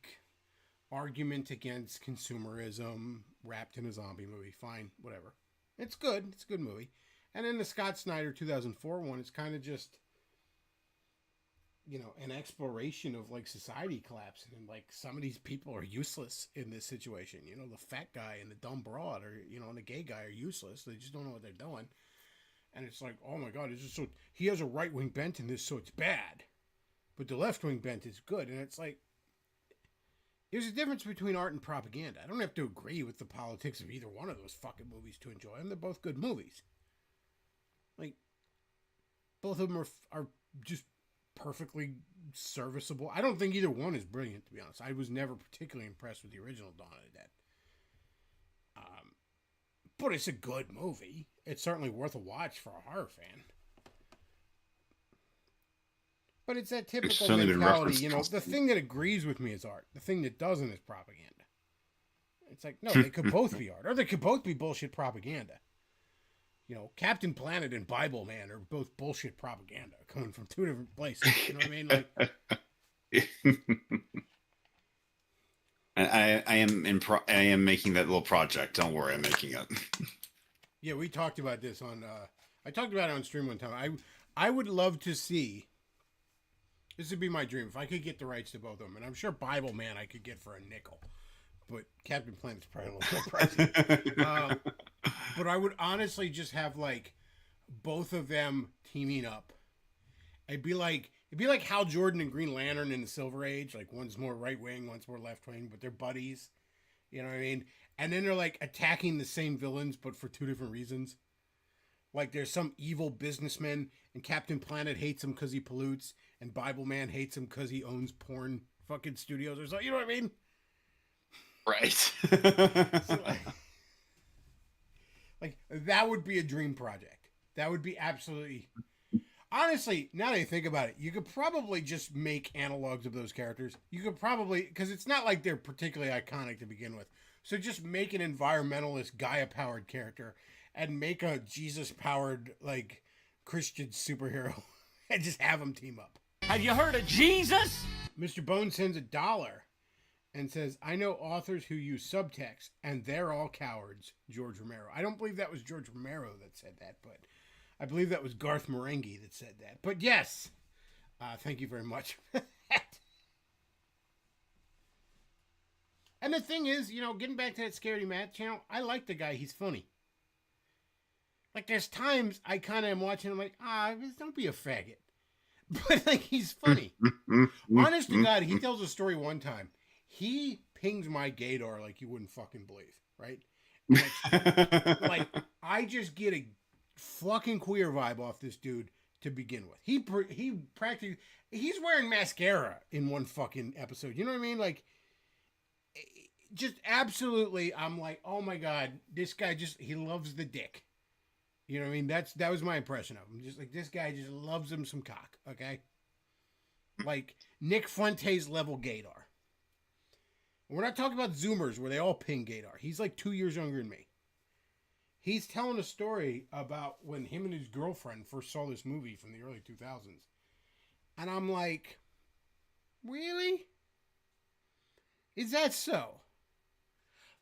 argument against consumerism wrapped in a zombie movie. Fine, whatever. It's good. It's a good movie. And then the Scott Snyder 2004 one is kind of just, an exploration of like society collapsing and like some of these people are useless in this situation. The fat guy and the dumb broad and the gay guy are useless. They just don't know what they're doing. And it's like, oh my God, it's just he has a right wing bent in this, so it's bad. But the left wing bent is good. And it's like, there's a difference between art and propaganda. I don't have to agree with the politics of either one of those fucking movies to enjoy them. They're both good movies. Like, both of them are just perfectly serviceable. I don't think either one is brilliant, to be honest. I was never particularly impressed with the original Dawn of the Dead. But it's a good movie. It's certainly worth a watch for a horror fan. But it's that typical certainly been mentality, referenced. the thing that agrees with me is art. The thing that doesn't is propaganda. It's like, no, they could both be art. Or they could both be bullshit propaganda. Captain Planet and Bible Man are both bullshit propaganda coming from two different places. You know what I mean? Like, I am making that little project. Don't worry, I'm making it. yeah, we talked about this on. I talked about it on stream one time. I would love to see. This would be my dream if I could get the rights to both of them, and I'm sure Bible Man I could get for a nickel, but Captain Planet's probably a little more pricey. But I would honestly just have like both of them teaming up. It'd be like Hal Jordan and Green Lantern in the Silver Age. Like one's more right wing, one's more left wing, but they're buddies. You know what I mean? And then they're like attacking the same villains, but for two different reasons. Like there's some evil businessman, and Captain Planet hates him because he pollutes, and Bible Man hates him because he owns porn fucking studios or something. You know what I mean? Right. So, like that would be a dream project. That would be absolutely. Honestly, now that I think about it, you could probably just make analogs of those characters. You could probably, because it's not like they're particularly iconic to begin with. So just make an environmentalist Gaia-powered character and make a Jesus-powered, like, Christian superhero and just have them team up. Have you heard of Jesus? Mr. Bone sends $1 and says, I know authors who use subtext, and they're all cowards, George Romero. I don't believe that was George Romero that said that, but I believe that was Garth Marenghi that said that. But yes, thank you very much for that. And the thing is, getting back to that Scaredy Matt channel, I like the guy. He's funny. Like, there's times I kind of am watching him like, don't be a faggot. But, like, he's funny. Honest to God, he tells a story one time. He pings my gaydar like you wouldn't fucking believe, right? Like, I just get a fucking queer vibe off this dude to begin with. He practically, he's wearing mascara in one fucking episode. You know what I mean? Like, just absolutely, I'm like, oh my god, this guy he loves the dick. You know what I mean? That was my impression of him. Just like this guy just loves him some cock. Okay, like Nick Fuentes level gaydar. We're not talking about Zoomers where they all ping gaydar. He's like 2 years younger than me. He's telling a story about when him and his girlfriend first saw this movie from the early 2000s. And I'm like, really? Is that so?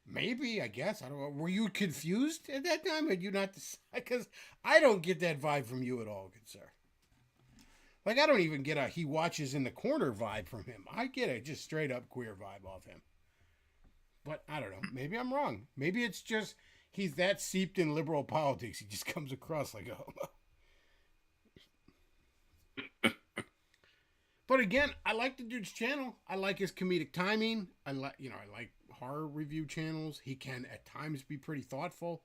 Maybe, I guess. I don't know. Were you confused at that time? Had you not decided? Because I don't get that vibe from you at all, good sir. Like, I don't even get a he watches in the corner vibe from him. I get a just straight up queer vibe off him. But I don't know. Maybe I'm wrong. Maybe it's just he's that seeped in liberal politics. He just comes across like a homo. But again, I like the dude's channel. I like his comedic timing. I like horror review channels. He can at times be pretty thoughtful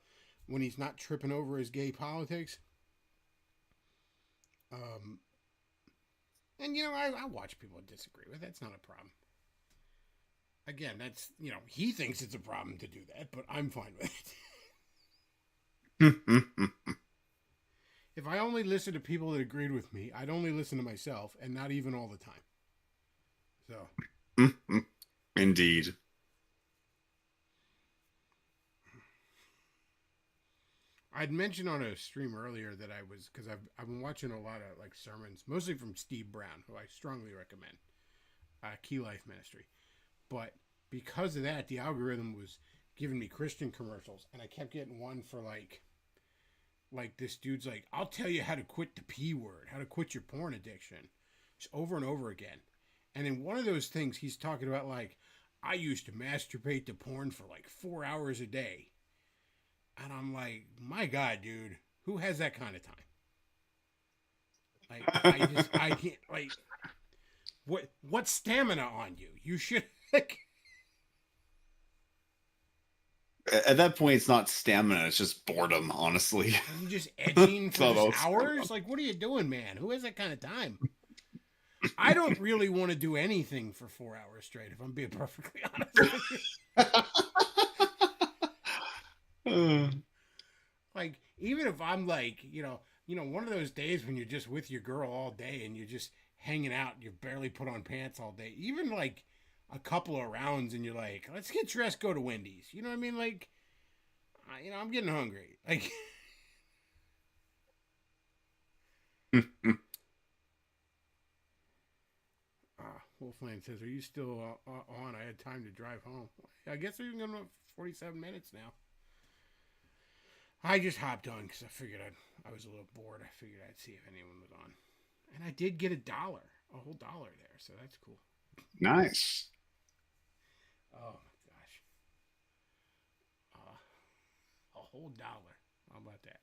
when he's not tripping over his gay politics. And I watch people disagree with. That's not a problem. Again, that's he thinks it's a problem to do that, but I'm fine with it. If I only listen to people that agreed with me, I'd only listen to myself, and not even all the time. So, Indeed. I'd mentioned on a stream earlier that because I've been watching a lot of like sermons, mostly from Steve Brown, who I strongly recommend, Key Life Ministry. But because of that, the algorithm was giving me Christian commercials, and I kept getting one for like this dude's like, I'll tell you how to quit the P word, how to quit your porn addiction, just over and over again. And in one of those things, he's talking about like, I used to masturbate to porn for like 4 hours a day. And I'm like, my God, dude, who has that kind of time? Like, I can't, like, what stamina on you? You should, like... At that point, it's not stamina, it's just boredom, honestly. Are you just edging for No, just hours? Like, what are you doing, man? Who has that kind of time? I don't really want to do anything for 4 hours straight, if I'm being perfectly honest with you. Like, even if I'm like, one of those days when you're just with your girl all day and you're just hanging out, you barely put on pants all day, even like a couple of rounds and you're like, let's get dressed, go to Wendy's. You know what I mean? Like, I'm getting hungry. Like, Wolfland says, are you still on? I had time to drive home. I guess we're going to 47 minutes now. I just hopped on because I figured I was a little bored. I figured I'd see if anyone was on. And I did get a whole $1 there, so that's cool. Nice. Oh my gosh. A whole $1. How about that?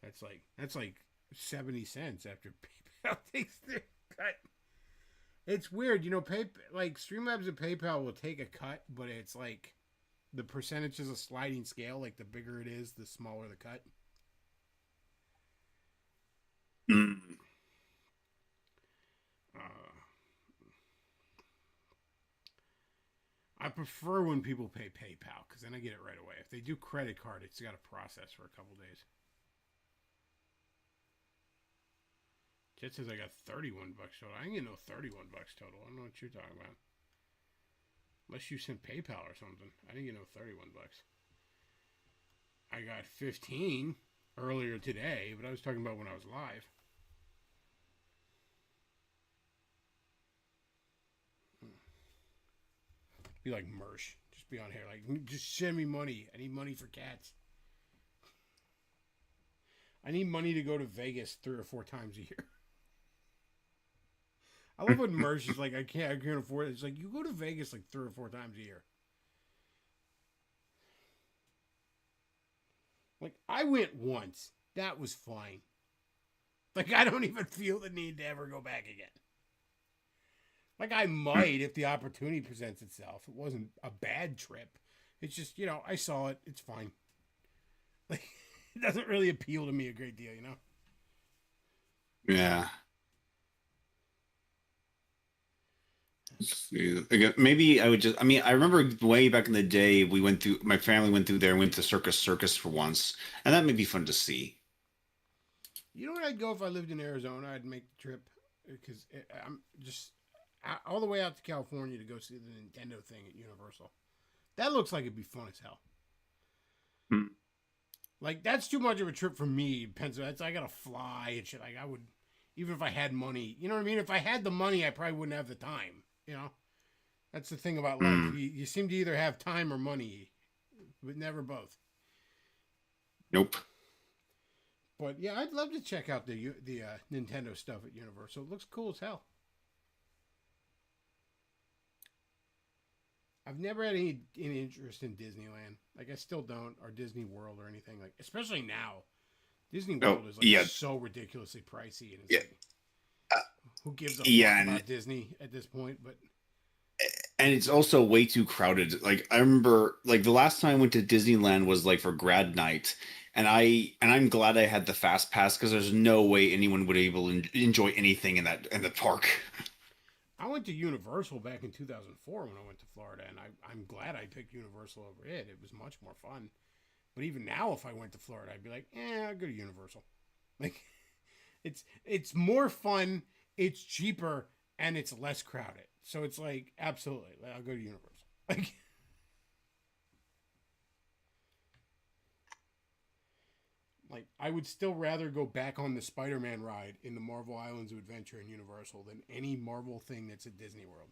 That's like 70 cents after PayPal takes their cut. It's weird, like Streamlabs and PayPal will take a cut, but it's like the percentage is a sliding scale. Like the bigger it is, the smaller the cut. I prefer when people pay PayPal because then I get it right away. If they do credit card, it's got to process for a couple days. Jet says I got $31 total. I ain't get no $31 total. I don't know what you're talking about. Unless you sent PayPal or something. I didn't get no $31. I got 15 earlier today, but I was talking about when I was live. Be like Mersh. Just be on here like, just send me money. I need money for cats. I need money to go to Vegas 3 or 4 times a year. I love when Mersh is like, I can't afford it. It's like, you go to Vegas like 3 or 4 times a year. Like, I went once. That was fine. Like, I don't even feel the need to ever go back again. Like, I might if the opportunity presents itself. It wasn't a bad trip. It's just, I saw it. It's fine. Like, it doesn't really appeal to me a great deal, Yeah. Again, maybe I would just. I mean, I remember way back in the day, we went through. My family went through there and went to Circus for once, and that may be fun to see. You know what? I'd go if I lived in Arizona. I'd make the trip because I'm just all the way out to California to go see the Nintendo thing at Universal. That looks like it'd be fun as hell. Hmm. Like that's too much of a trip for me, Pennsylvania. I gotta fly and shit. Like I would, even if I had money. You know what I mean? If I had the money, I probably wouldn't have the time. You know, that's the thing about life. You seem to either have time or money, but never both. Nope. But yeah, I'd love to check out the Nintendo stuff at Universal. It looks cool as hell. I've never had any interest in Disneyland. Like I still don't, or Disney World or anything like. Especially now, Disney World is like so ridiculously pricey, and it's like, who gives a fuck about Disney at this point? But and it's also way too crowded. Like I remember, like the last time I went to Disneyland was like for grad night, and I'm glad I had the fast pass because there's no way anyone would be able to enjoy anything in the park. I went to Universal back in 2004 when I went to Florida, and I'm glad I picked Universal over it. It was much more fun. But even now, if I went to Florida, I'd be like, I'll go to Universal. Like, it's more fun, it's cheaper, and it's less crowded. So it's like, absolutely, I'll go to Universal. Like, I would still rather go back on the Spider-Man ride in the Marvel Islands of Adventure in Universal than any Marvel thing that's at Disney World.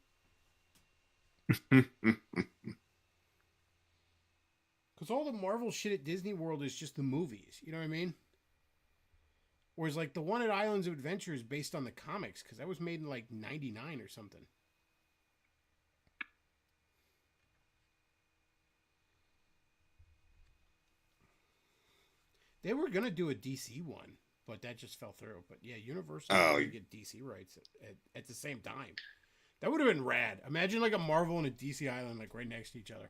Because all the Marvel shit at Disney World is just the movies. You know what I mean? Whereas, like, the one at Islands of Adventure is based on the comics, because that was made in, like, 99 or something. They were going to do a DC one, but that just fell through. But yeah, Universal to get DC rights at the same time. That would have been rad. Imagine like a Marvel and a DC island like right next to each other.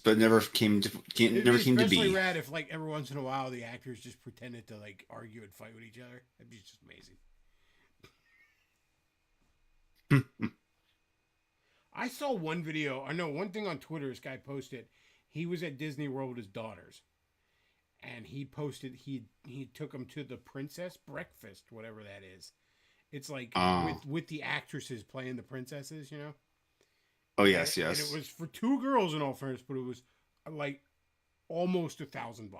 But never came to be. Especially rad if like every once in a while the actors just pretended to like argue and fight with each other. That'd be just amazing. I saw one video. I know one thing on Twitter. This guy posted. He was at Disney World with his daughters, and he posted he took them to the Princess Breakfast, whatever that is. It's like with the actresses playing the princesses, you know. Oh yes, and it was for two girls in all fairness, but it was like almost $1,000.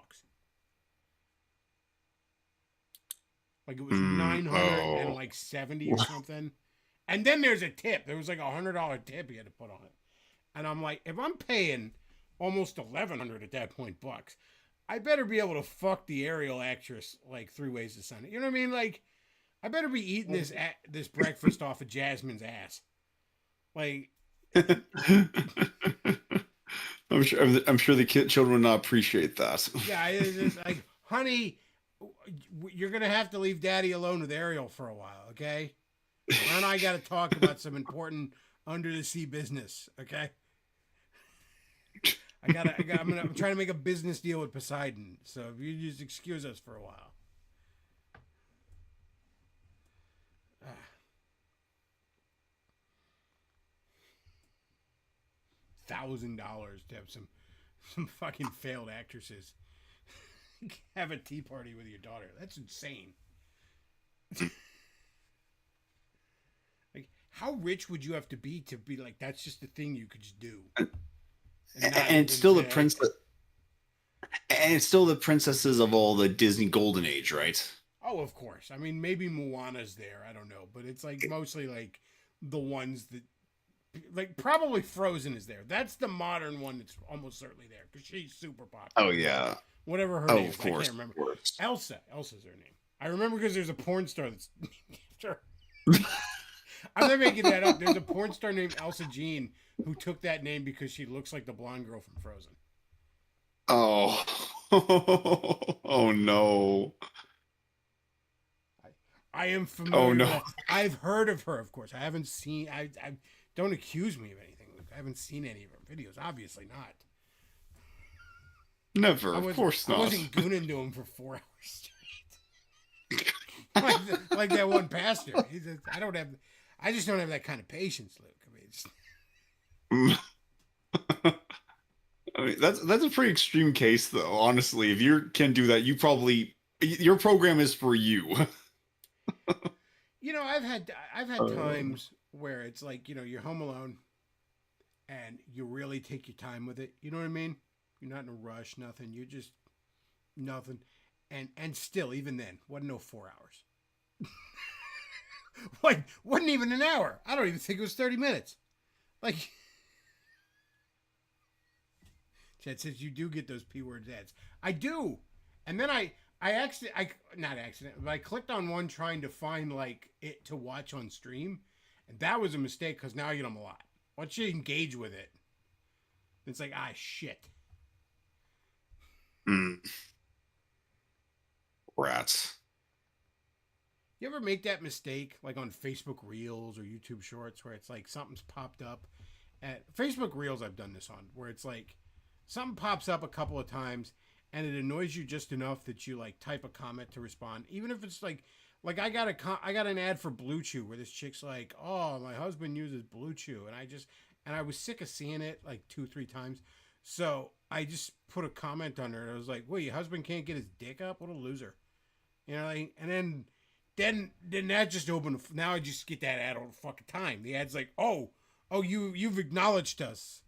Like it was 970 or something. And then there's a tip. There was like $100 tip he had to put on it. And I'm like, if I'm paying almost $1,100 at that point bucks, I better be able to fuck the Ariel actress like 3 ways to Sunday. You know what I mean? Like, I better be eating this breakfast off of Jasmine's ass. Like, I'm sure the children would not appreciate that. Yeah, it's just like, honey, you're gonna have to leave Daddy alone with Ariel for a while, okay? Her and I got to talk about some important under the sea business, okay? I'm trying to make a business deal with Poseidon, so if you just excuse us for a while. $1,000 to have some fucking failed actresses have a tea party with your daughter. That's insane. Like, how rich would you have to be like, that's just the thing you could just do? And it's still the princess. And it's still the princesses of all the Disney Golden Age, right? Oh, of course. I mean, maybe Moana's there. I don't know. But it's like mostly like the ones that, like, probably Frozen is there. That's the modern one that's almost certainly there because she's super popular. Oh, yeah. Whatever her name is. Of course. I can't remember. Elsa. Elsa's her name. I remember because there's a porn star that's sure. I'm not making that up. There's a porn star named Elsa Jean who took that name because she looks like the blonde girl from Frozen. Oh. Oh, no. I am familiar. Oh, no. With that. I've heard of her, of course. I haven't seen. I don't accuse me of anything, Luke. I haven't seen any of her videos. Obviously not. Never. Of course not. I wasn't gooning to him for 4 hours straight. like that one pastor. He says, I just don't have that kind of patience, Luke. I mean, I mean, that's a pretty extreme case, though. Honestly, if you can do that, your program is for you. I've had times where it's like, you're home alone and you really take your time with it. You know what I mean? You're not in a rush, nothing. You're just nothing. And still, even then, wasn't no 4 hours. Like, wasn't even an hour. I don't even think it was 30 minutes. Like, Chad says you do get those P words ads. I do. And then not accident, but I clicked on one trying to find like it to watch on stream. And that was a mistake because now I get them a lot. Once you engage with it, it's like, shit. Rats. You ever make that mistake like on Facebook Reels or YouTube Shorts where it's like something's popped up? At Facebook Reels I've done this on, where it's like something pops up a couple of times and it annoys you just enough that you like type a comment to respond, even if it's like I got an ad for Blue Chew where this chick's like, "Oh, my husband uses Blue Chew," and I was sick of seeing it like 2-3 times, so I just put a comment on her and I was like, "Well, your husband can't get his dick up? What a loser," like, and then that just opened. Now I just get that ad all the fucking time. The ad's like, "Oh, you've acknowledged us."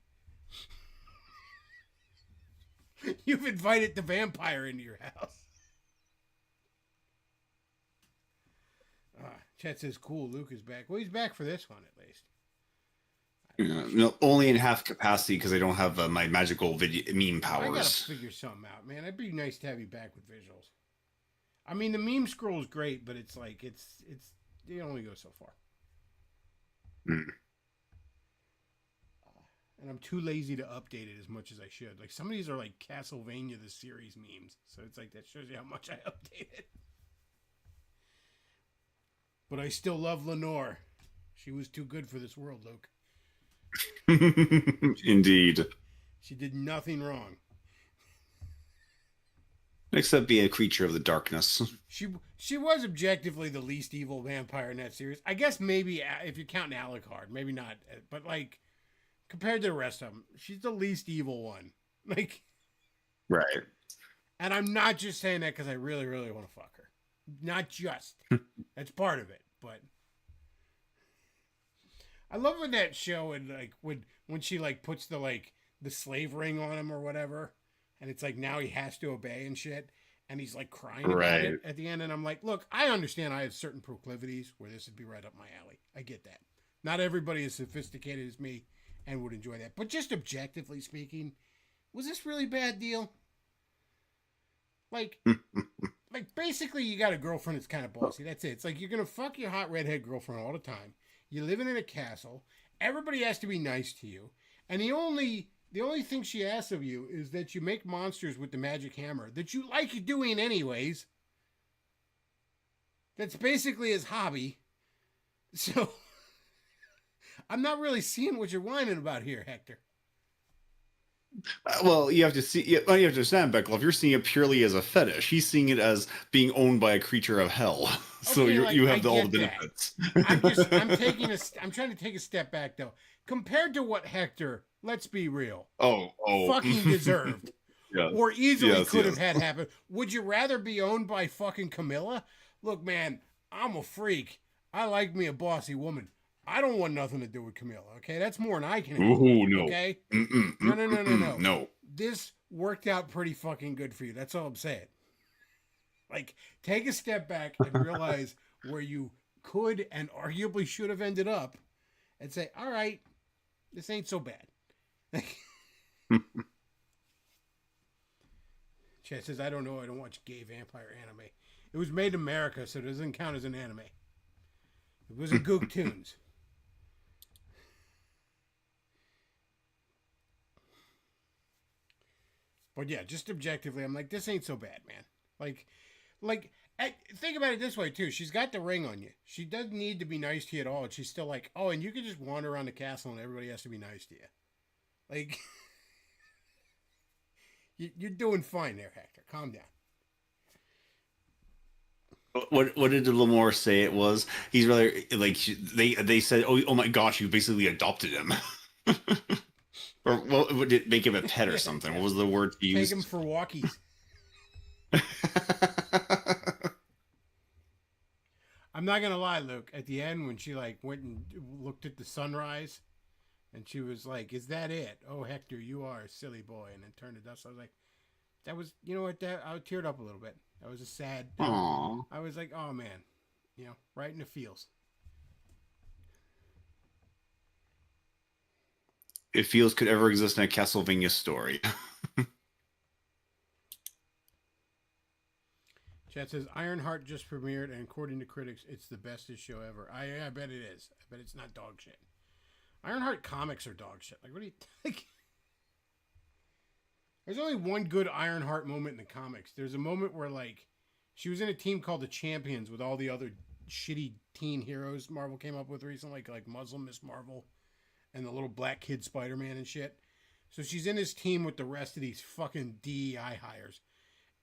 You've invited the vampire into your house. Chat says, "Cool, Luke is back." Well, he's back for this one at least. Yeah, no, only in half capacity because I don't have my magical video meme I gotta powers. figure something out, man. It'd be nice to have you back with visuals. I mean, the meme scroll is great, but it's like it's they only go so far. And I'm too lazy to update it as much as I should. Like some of these are like Castlevania the series memes, so it's like that shows you how much I update it. But I still love Lenore. She was too good for this world, Luke. Indeed. She did nothing wrong. Except be a creature of the darkness. She was objectively the least evil vampire in that series. I guess maybe if you're counting Alucard, maybe not. But like compared to the rest of them, she's the least evil one. Like, right. And I'm not just saying that because I really, really want to fuck her. Not just. That's part of it. But I love when that show and like when she like puts the slave ring on him or whatever, and it's like now he has to obey and shit, and he's like crying about it at the end, and I'm like, look, I understand I have certain proclivities where this would be right up my alley. I get that. Not everybody is sophisticated as me and would enjoy that. But just objectively speaking, was this really bad deal? Like basically you got a girlfriend that's kind of bossy. That's it. It's like you're going to fuck your hot redhead girlfriend all the time. You're living in a castle. Everybody has to be nice to you. And the only thing she asks of you is that you make monsters with the magic hammer that you like doing anyways. That's basically his hobby. So I'm not really seeing what you're whining about here, Hector. Well, you have to understand, Beckel. If you're seeing it purely as a fetish, he's seeing it as being owned by a creature of hell. So Okay, you have I all the get benefits. I'm trying to take a step back though. Compared to what Hector, let's be real, Oh, fucking deserved. Yeah. Or easily Yes, could yes. have had happen. Would you rather be owned by fucking Camilla? Look, man, I'm a freak. I like me a bossy woman. I don't want nothing to do with Camilla, okay? That's more than I can handle, Ooh, no. okay? Mm-mm, No. No. This worked out pretty fucking good for you. That's all I'm saying. Like, take a step back and realize where you could and arguably should have ended up and say, all right, this ain't so bad. Chad says, I don't know. I don't watch gay vampire anime. It was made in America, so it doesn't count as an anime. It was a Gook Tunes. But yeah, just objectively, I'm like, this ain't so bad, man. Think about it this way too. She's got the ring on you. She doesn't need to be nice to you at all. And she's still like, oh, and you can just wander around the castle and everybody has to be nice to you. Like, you're doing fine there, Hector. Calm down. What did Lamore say it was? He's rather like they said, oh my gosh, you basically adopted him, or what did make him a pet or something? What was the word he Take him used? for walkies. I'm not gonna lie, Luke. At the end, when she like went and looked at the sunrise, and she was like, "Is that it? Oh, Hector, you are a silly boy," and then turned to dust. I was like, "That was, you know what? That I teared up a little bit. That was a sad. Aww. I was like, oh man, you know, right in the feels." It feels could ever exist in a Castlevania story. Chat says Ironheart just premiered, and according to critics, it's the bestest show ever. I bet it is. I bet it's not dog shit. Ironheart comics are dog shit. Like, what do you think? There's only one good Ironheart moment in the comics. There's a moment where, like, she was in a team called the Champions with all the other shitty teen heroes Marvel came up with recently, like Muslim Miss Marvel and the little black kid Spider-Man and shit. So she's in this team with the rest of these fucking DEI hires,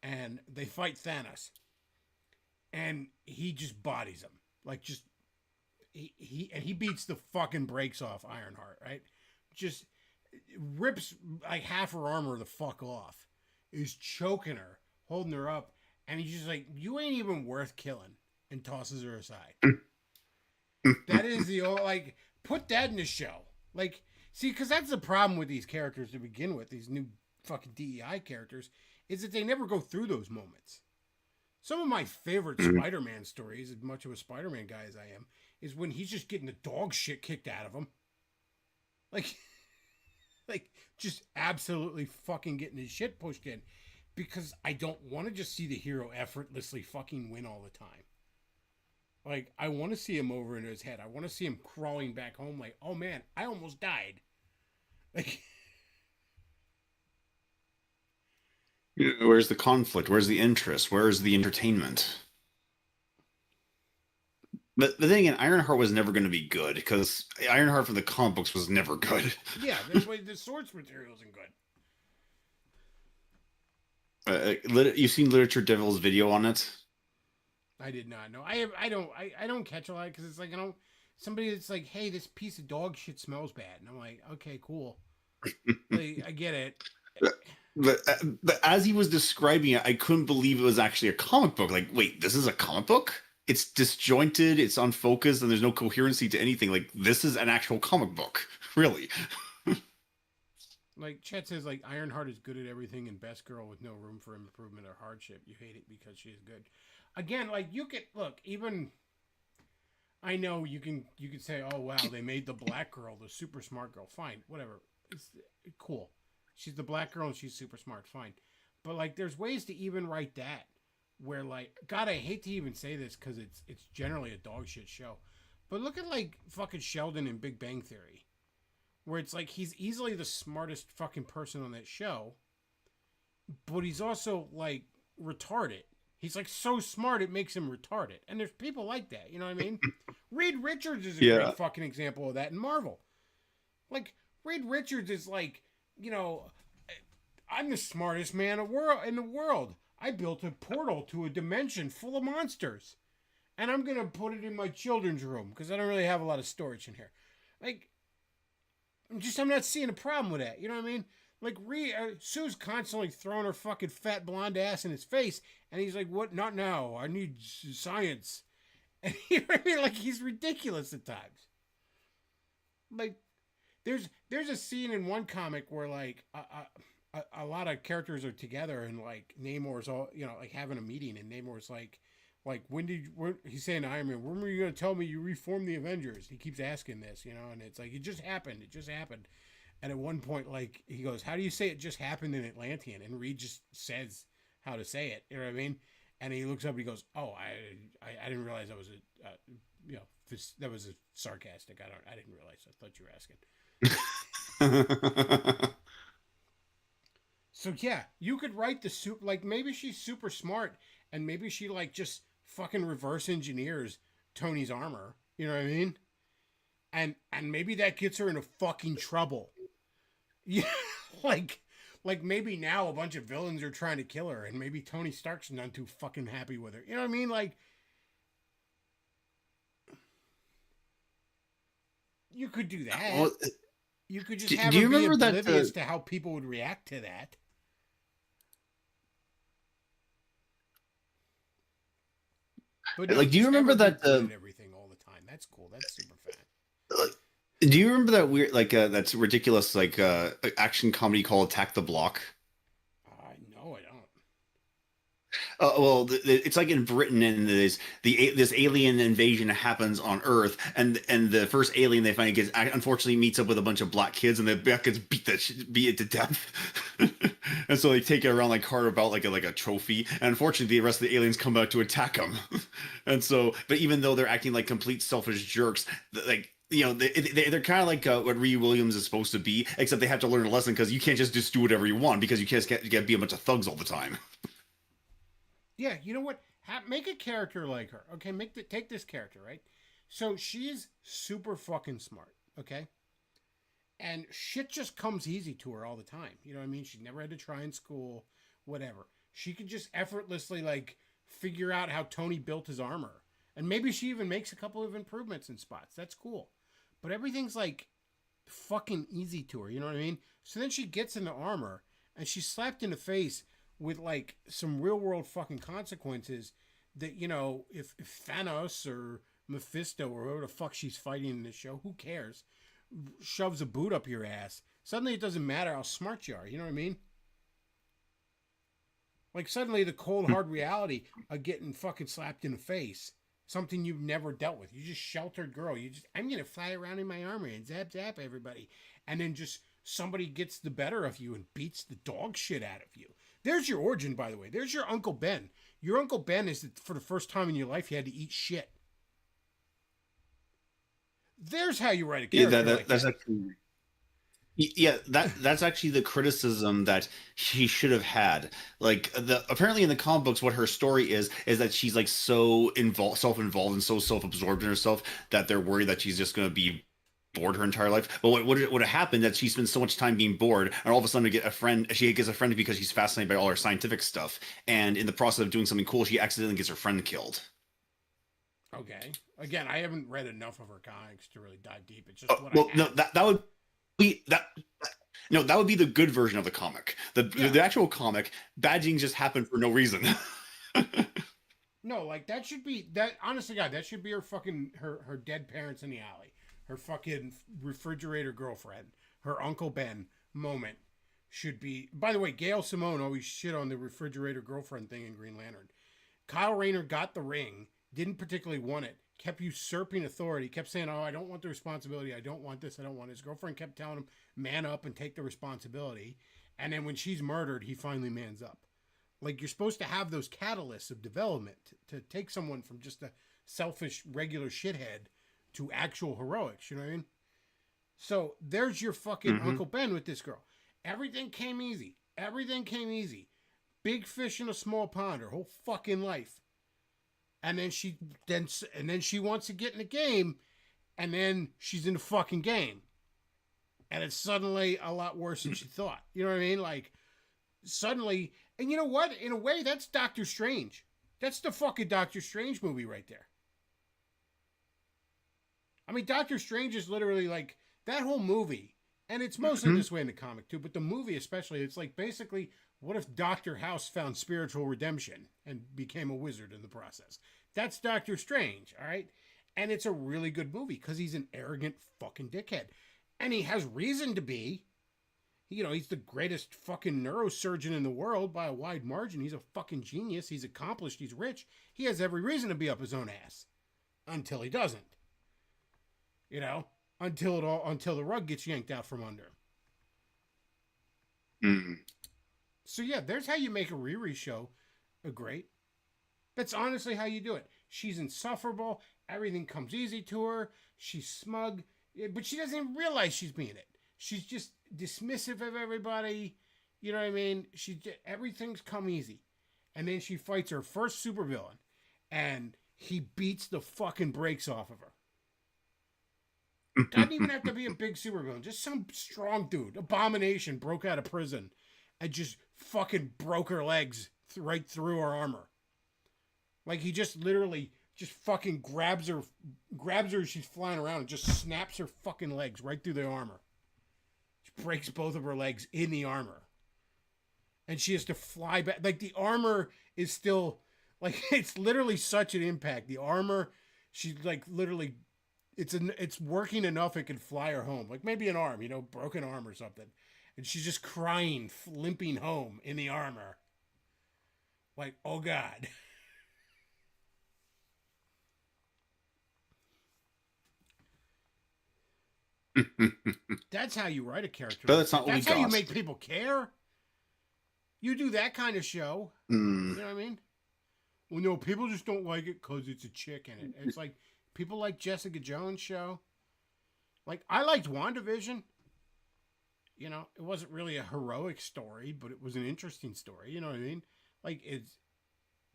and they fight Thanos. And he just bodies him. Like, just he beats the fucking brakes off Ironheart, right? Just rips like half her armor the fuck off. Is choking her, holding her up, and he's just like, "You ain't even worth killing," and tosses her aside. That is the old, like, put that in the show. Like, see, because that's the problem with these characters to begin with, these new fucking DEI characters, is that they never go through those moments. Some of my favorite Spider-Man stories, as much of a Spider-Man guy as I am, is when he's just getting the dog shit kicked out of him. Like, like just absolutely fucking getting his shit pushed in. Because I don't want to just see the hero effortlessly fucking win all the time. Like, I want to see him over in his head. I want to see him crawling back home like, oh man, I almost died. Like, Where's the conflict? Where's the interest? Where's the entertainment? But the thing again, Ironheart was never going to be good because Ironheart from the comic books was never good. yeah, the source material isn't good. You've seen Literature Devil's video on it? I did not know. I don't catch a lot because it's like, somebody that's like, hey, this piece of dog shit smells bad, and I'm like, okay, cool. Like, I get it. But as he was describing it, I couldn't believe it was actually a comic book. Like, wait, this is a comic book? It's disjointed, it's unfocused, and there's no coherency to anything. Like, this is an actual comic book, really. Like, Chet says, like, Ironheart is good at everything and best girl with no room for improvement or hardship. You hate it because she is good. Again, like, you could, look, even, I know you could say, oh, wow, they made the black girl the super smart girl. Fine, whatever. It's cool. She's the black girl and she's super smart. Fine. But, like, there's ways to even write that where, like, God, I hate to even say this because it's generally a dog shit show. But look at, like, fucking Sheldon in Big Bang Theory, where it's like he's easily the smartest fucking person on that show, but he's also, like, retarded. He's, like, so smart it makes him retarded. And there's people like that, you know what I mean? Reed Richards is a great fucking example of that in Marvel. Like, Reed Richards is like, you know, I'm the smartest man in the world. I built a portal to a dimension full of monsters. And I'm going to put it in my children's room because I don't really have a lot of storage in here. Like, I'm not seeing a problem with that. You know what I mean? Like, Sue's constantly throwing her fucking fat blonde ass in his face. And he's like, what? Not now. I need science. And you know what I mean? Like, he's ridiculous at times. Like, there's a scene in one comic where, like, a lot of characters are together and, like, Namor's all, you know, like, having a meeting, and Namor's like he's saying to Iron Man, when were you going to tell me you reformed the Avengers? He keeps asking this, you know, and it's like, it just happened. And at one point, like, he goes, how do you say it just happened in Atlantean? And Reed just says how to say it, you know what I mean? And he looks up and he goes, oh, I didn't realize that was that was a sarcastic. I didn't realize. I thought you were asking. So yeah, you could write like, maybe she's super smart and maybe she, like, just fucking reverse engineers Tony's armor. You know what I mean? And maybe that gets her into fucking trouble. Yeah, like maybe now a bunch of villains are trying to kill her, and maybe Tony Stark's none too fucking happy with her. You know what I mean? Like, You could do that. Well, You could just do have you her be remember that, oblivious to how people would react to that. But no, like, do you just have remember her be that? good at everything all the time. That's cool. That's super fun. Do you remember that weird, like, that's ridiculous, like, action comedy called Attack the Block? No, I don't. Well, it's like in Britain, and this alien invasion happens on Earth, and the first alien they find unfortunately meets up with a bunch of black kids, and the black kids beat it to death, and so they take it around like cart about like a trophy, and unfortunately the rest of the aliens come out to attack them, and so but even though they're acting like complete selfish jerks, like. They're kind of like what Ree Williams is supposed to be, except they have to learn a lesson because you can't just do whatever you want because you can't be a bunch of thugs all the time. Yeah, you know what? Make a character like her. Okay, take this character, right? So she's super fucking smart, okay? And shit just comes easy to her all the time. You know what I mean? She never had to try in school, whatever. She could just effortlessly like figure out how Tony built his armor. And maybe she even makes a couple of improvements in spots. That's cool. But everything's like fucking easy to her, you know what I mean? So then she gets into armor and she's slapped in the face with like some real world fucking consequences that, you know, if Thanos or Mephisto or whoever the fuck she's fighting in this show, who cares, shoves a boot up your ass, suddenly it doesn't matter how smart you are, you know what I mean? Like suddenly the cold hard reality of getting fucking slapped in the face, something you've never dealt with. You just sheltered girl. I'm gonna fly around in my armor and zap everybody, and then just somebody gets the better of you and beats the dog shit out of you. There's your origin, by the way. There's your Uncle Ben. Your Uncle Ben is that for the first time in your life you had to eat shit. There's how you write a character. That's actually. Yeah, that's actually the criticism that she should have had. Like apparently in the comic books, what her story is that she's like so self-involved and so self-absorbed in herself that they're worried that she's just going to be bored her entire life. But what would have happened that she spends so much time being bored, and all of a sudden she gets a friend because she's fascinated by all her scientific stuff, and in the process of doing something cool, she accidentally gets her friend killed. Okay. Again, I haven't read enough of her comics to really dive deep. It's just that would. That would be the good version of the comic. The actual comic, badging just happened for no reason. No, like that should be that. Honestly, God, that should be her fucking her dead parents in the alley, her fucking refrigerator girlfriend, her Uncle Ben moment should be. By the way, Gail Simone always shit on the refrigerator girlfriend thing in Green Lantern. Kyle Rayner got the ring, didn't particularly want it. Kept usurping authority, kept saying, oh, I don't want the responsibility. I don't want this. I don't want it. His girlfriend kept telling him, man up and take the responsibility. And then when she's murdered, he finally mans up. Like, you're supposed to have those catalysts of development to take someone from just a selfish, regular shithead to actual heroics. You know what I mean? So there's your fucking Uncle Ben with this girl. Everything came easy. Everything came easy. Big fish in a small pond her whole fucking life. And then she wants to get in the game, and then she's in the fucking game. And it's suddenly a lot worse than she thought. You know what I mean? Like, suddenly, and you know what? In a way, that's Doctor Strange. That's the fucking Doctor Strange movie right there. I mean, Doctor Strange is literally like, that whole movie, and it's mostly this way in the comic too, but the movie especially, it's like basically, what if Dr. House found spiritual redemption and became a wizard in the process? That's Doctor Strange, all right? And it's a really good movie because he's an arrogant fucking dickhead. And he has reason to be. You know, he's the greatest fucking neurosurgeon in the world by a wide margin. He's a fucking genius. He's accomplished. He's rich. He has every reason to be up his own ass. Until he doesn't. You know? Until the rug gets yanked out from under him. So yeah, there's how you make a Riri show great. That's honestly how you do it. She's insufferable. Everything comes easy to her. She's smug, but she doesn't even realize she's being it. She's just dismissive of everybody. You know what I mean? Everything's come easy. And then she fights her first supervillain, and he beats the fucking brakes off of her. Doesn't even have to be a big supervillain. Just some strong dude. Abomination broke out of prison and just fucking broke her legs right through her armor. Like he just literally just fucking grabs her as she's flying around and just snaps her fucking legs right through the armor. She breaks both of her legs in the armor. And she has to fly back. Like, the armor is still, like, it's literally such an impact. The armor, she's like literally, it's working enough it could fly her home. Like maybe an arm, broken arm or something. And she's just crying, limping home in the armor. Like, oh God. That's how you write a character. But that's not what we That's how you got. make people care. You do that kind of show. Mm. You know what I mean? Well, no, people just don't like it because it's a chick in it. It's like people like Jessica Jones' show. Like, I liked WandaVision. It wasn't really a heroic story, but it was an interesting story. You know what I mean? Like, it's,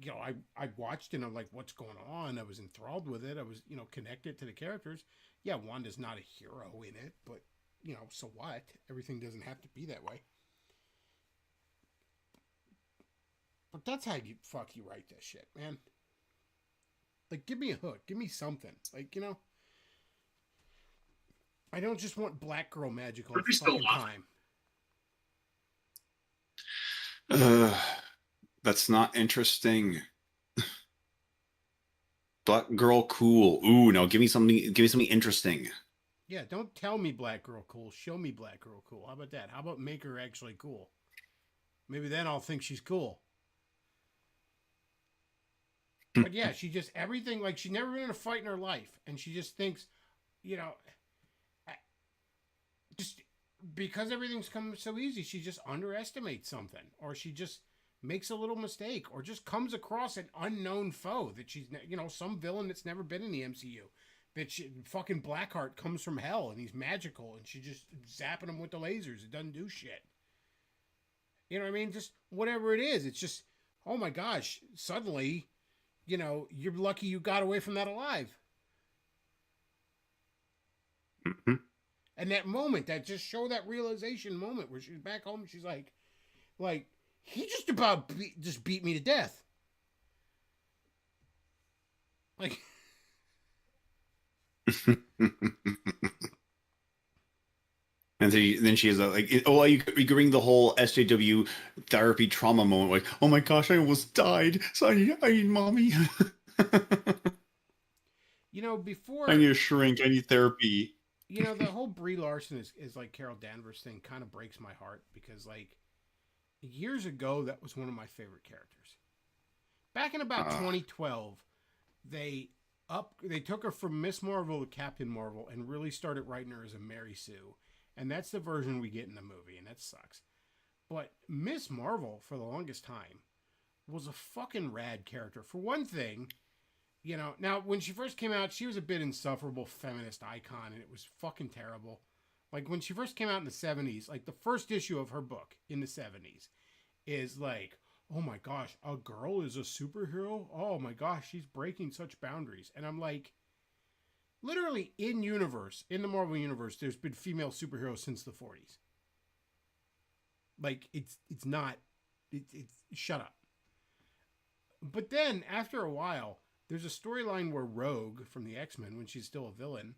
I watched it and I'm like, what's going on? I was enthralled with it. I was, connected to the characters. Yeah, Wanda's not a hero in it, but, so what? Everything doesn't have to be that way. But that's how you write this shit, man. Like, give me a hook. Give me something. Like, I don't just want black girl magic all the fucking time. That's not interesting. Black girl cool. Ooh, no, give me something interesting. Yeah, don't tell me black girl cool. Show me black girl cool. How about that? How about make her actually cool? Maybe then I'll think she's cool. But yeah, she just, everything, like, she's never been in a fight in her life. And she just thinks, just because everything's come so easy, she just underestimates something. Or she just makes a little mistake. Or just comes across an unknown foe that she's, some villain that's never been in the MCU. Fucking Blackheart comes from hell and he's magical. And she's just zapping him with the lasers. It doesn't do shit. You know what I mean? Just whatever it is. It's just, oh my gosh, suddenly, you're lucky you got away from that alive. Mm-hmm. And that moment, that just show that realization moment where she's back home, she's like, he just about just beat me to death. Like, and then she has you could bring the whole SJW therapy trauma moment, like, oh my gosh, I almost died, so I need mommy. Before I need a shrink, I need therapy. The whole Brie Larson is like Carol Danvers thing kind of breaks my heart because, like, years ago, that was one of my favorite characters. Back in about 2012, they took her from Miss Marvel to Captain Marvel and really started writing her as a Mary Sue. And that's the version we get in the movie, and that sucks. But Miss Marvel, for the longest time, was a fucking rad character. For one thing, now when she first came out, she was a bit insufferable feminist icon, and it was fucking terrible. Like, when she first came out in the 70s, like, the first issue of her book in the 70s is like, oh my gosh, a girl is a superhero? Oh my gosh, she's breaking such boundaries. And I'm like, literally in the Marvel universe, there's been female superheroes since the 40s. Like, it's shut up. But then, after a while, there's a storyline where Rogue from the X-Men, when she's still a villain,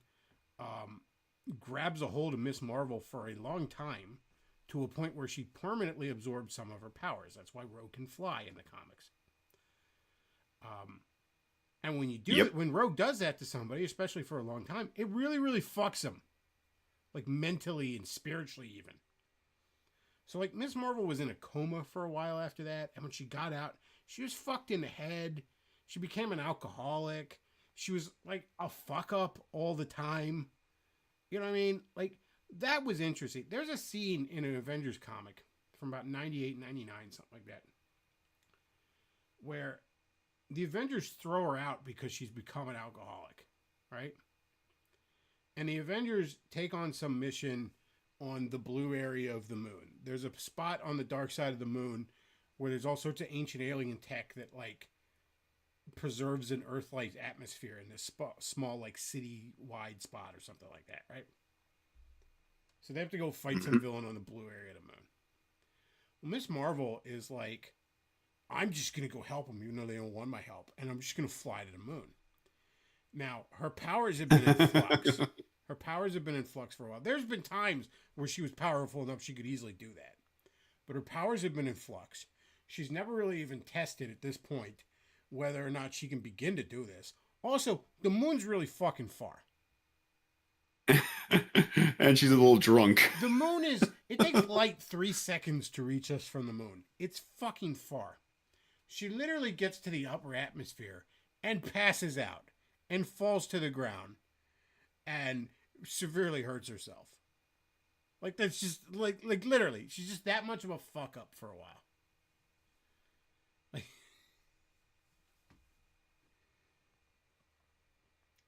grabs a hold of Miss Marvel for a long time to a point where she permanently absorbs some of her powers. That's why Rogue can fly in the comics. And when you do it, when Rogue does that to somebody, especially for a long time, it really, really fucks them. Like, mentally and spiritually even. So, like, Miss Marvel was in a coma for a while after that. And when she got out, she was fucked in the head. She became an alcoholic. She was, like, a fuck up all the time. You know what I mean? Like, that was interesting. There's a scene in an Avengers comic from about 98, 99, something like that, where the Avengers throw her out because she's become an alcoholic, right? And the Avengers take on some mission on the blue area of the moon. There's a spot on the dark side of the moon where there's all sorts of ancient alien tech that, like, preserves an Earth-like atmosphere in this small, like, city-wide spot or something like that, right? So they have to go fight some villain on the blue area of the moon. Well, Miss Marvel is like, I'm just going to go help them, even though they don't want my help. And I'm just going to fly to the moon. Now, her powers have been in flux. Her powers have been in flux for a while. There's been times where she was powerful enough she could easily do that. But her powers have been in flux. She's never really even tested at this point whether or not she can begin to do this. Also, the moon's really fucking far. And she's a little drunk. The moon is, it takes light 3 seconds to reach us from the moon. It's fucking far. She literally gets to the upper atmosphere and passes out and falls to the ground and severely hurts herself. Like, that's just, like literally, she's just that much of a fuck up for a while. Like,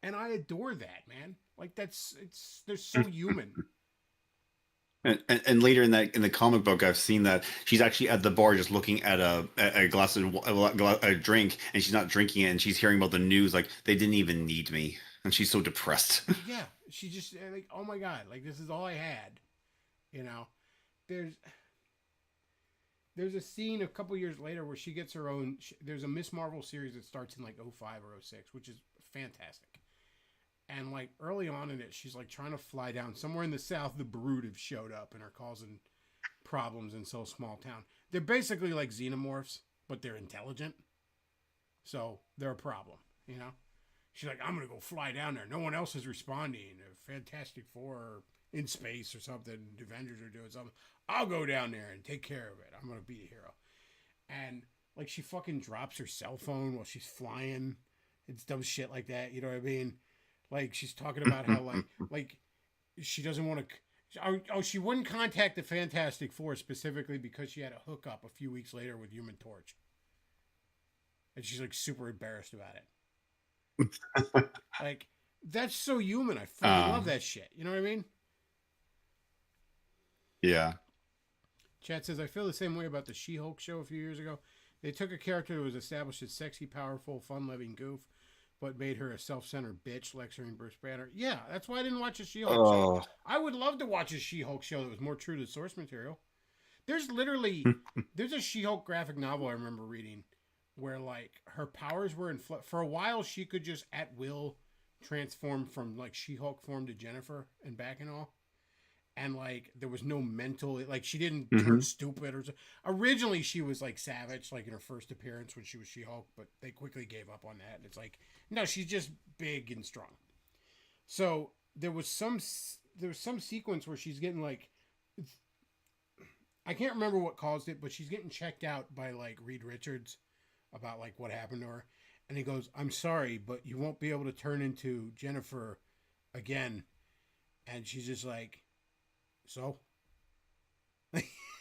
and I adore that, man. Like, they're so human. And later in the comic book, I've seen that she's actually at the bar just looking at a glass of a drink, and she's not drinking it, and she's hearing about the news like they didn't even need me, and she's so depressed. Yeah, she just like, oh my god, like this is all I had, you know. There's a scene a couple years later where she gets her own. There's a Miss Marvel series that starts in like 05 or 06, which is fantastic. And like early on in it, she's like trying to fly down somewhere in the south. The Brood have showed up and are causing problems in so small town. They're basically like xenomorphs, but they're intelligent, so they're a problem, you know. She's like, I'm gonna go fly down there. No one else is responding. Fantastic Four are in space or something. The Avengers are doing something. I'll go down there and take care of it. I'm gonna be a hero. And like she fucking drops her cell phone while she's flying. It's dumb shit like that. You know what I mean? Like she's talking about how like she doesn't want to. Oh, she wouldn't contact the Fantastic Four specifically because she had a hookup a few weeks later with Human Torch, and she's like super embarrassed about it. Like that's so human. I fucking love that shit. You know what I mean? Yeah. Chat says I feel the same way about the She-Hulk show a few years ago. They took a character that was established as sexy, powerful, fun-loving goof, but made her a self-centered bitch, lecturing Bruce Banner. Yeah, that's why I didn't watch a She-Hulk show. I would love to watch a She-Hulk show that was more true to the source material. There's a She-Hulk graphic novel I remember reading where, like, her powers were for a while, she could just, at will, transform from, like, She-Hulk form to Jennifer and back and all. And, like, there was no mental, like, she didn't turn stupid or so. Originally, she was, like, savage, like, in her first appearance when she was She-Hulk, but they quickly gave up on that. And it's like, no, she's just big and strong. So, there was some sequence where she's getting, like, I can't remember what caused it, but she's getting checked out by, like, Reed Richards about, like, what happened to her. And he goes, I'm sorry, but you won't be able to turn into Jennifer again. And she's just like, so?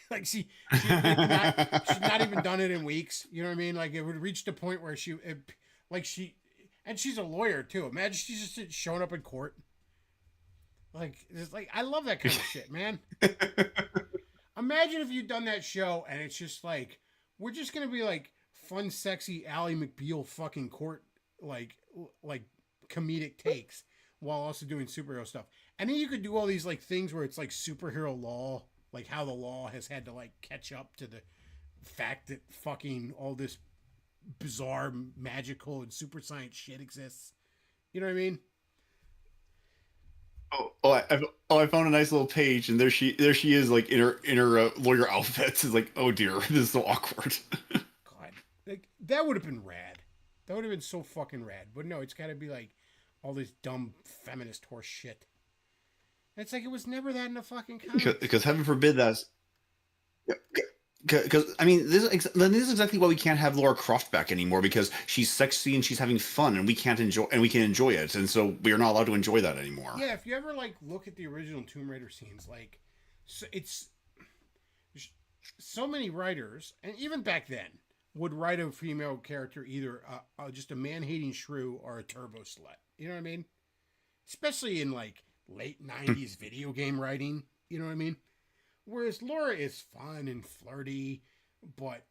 Like, she's not even done it in weeks. You know what I mean? Like, it would reach the point where and she's a lawyer, too. Imagine she's just showing up in court. Like, it's like, I love that kind of shit, man. Imagine if you'd done that show and it's just like, we're just going to be like fun, sexy Ally McBeal fucking court, like comedic takes while also doing superhero stuff. And then you could do all these like things where it's like superhero law, like how the law has had to like catch up to the fact that fucking all this bizarre, magical, and super science shit exists. You know what I mean? I found a nice little page, and there she is, like in her lawyer outfit. It's like, oh dear, this is so awkward. God, like that would have been rad. That would have been so fucking rad. But no, it's got to be like all this dumb feminist horse shit. It's like it was never that in the fucking comics. Because heaven forbid that's. Because I mean, this is exactly why we can't have Laura Croft back anymore, because she's sexy and she's having fun, and we can enjoy it, and so we are not allowed to enjoy that anymore. Yeah, if you ever like look at the original Tomb Raider scenes, like it's so many writers, and even back then, would write a female character either just a man-hating shrew or a turbo slut. You know what I mean? Especially in like late '90s video game writing. You know what I mean? Whereas Laura is fun and flirty, but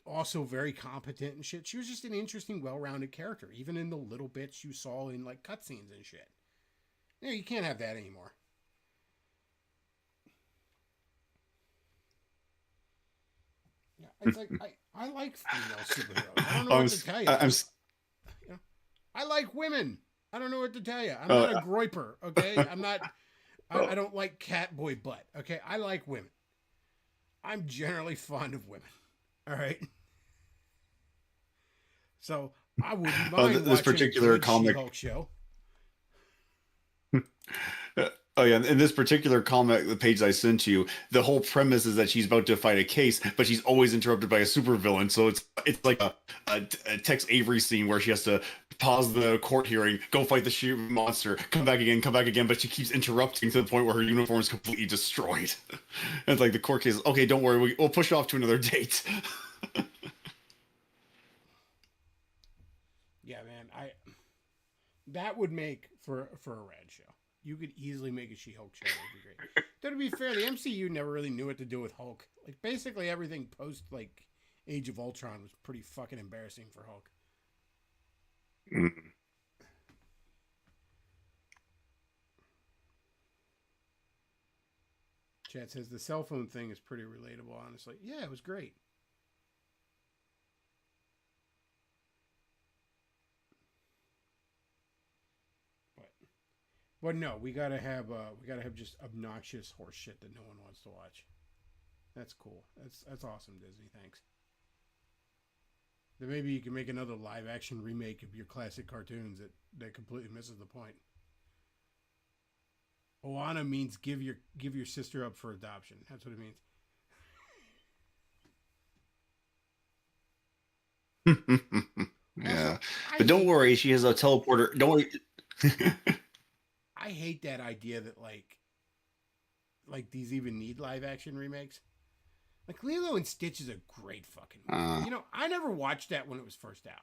also very competent and shit. She was just an interesting, well-rounded character, even in the little bits you saw in like cutscenes and shit. Yeah, you can't have that anymore. Yeah, it's like I like female superheroes. I don't know what to tell you. I like women. I don't know what to tell you. I'm not a groiper, okay? I'm not. I don't like cat boy butt, okay? I like women. I'm generally fond of women. All right. So I wouldn't mind this watching particular a good comic. She-Hulk show. Oh yeah, in this particular comic, the page I sent you, the whole premise is that she's about to fight a case, but she's always interrupted by a supervillain. So it's like a Tex Avery scene where she has to pause the court hearing, go fight the monster, come back again, but she keeps interrupting to the point where her uniform is completely destroyed. And it's like the court case, okay, don't worry, we'll push it off to another date. Yeah, man, that would make for a rad show. You could easily make a She-Hulk show. That'd be great. Though to be fair, the MCU never really knew what to do with Hulk. Like basically everything post like Age of Ultron was pretty fucking embarrassing for Hulk. Chat says the cell phone thing is pretty relatable, honestly. Yeah, it was great. But no, we gotta have just obnoxious horse shit that no one wants to watch. That's cool. That's awesome, Disney. Thanks. Then maybe you can make another live action remake of your classic cartoons that completely misses the point. Oana means give your sister up for adoption. That's what it means. Yeah, but don't worry, she has a teleporter. Don't worry. I hate that idea that like these even need live action remakes. Like Lilo and Stitch is a great fucking movie. You know, I never watched that when it was first out.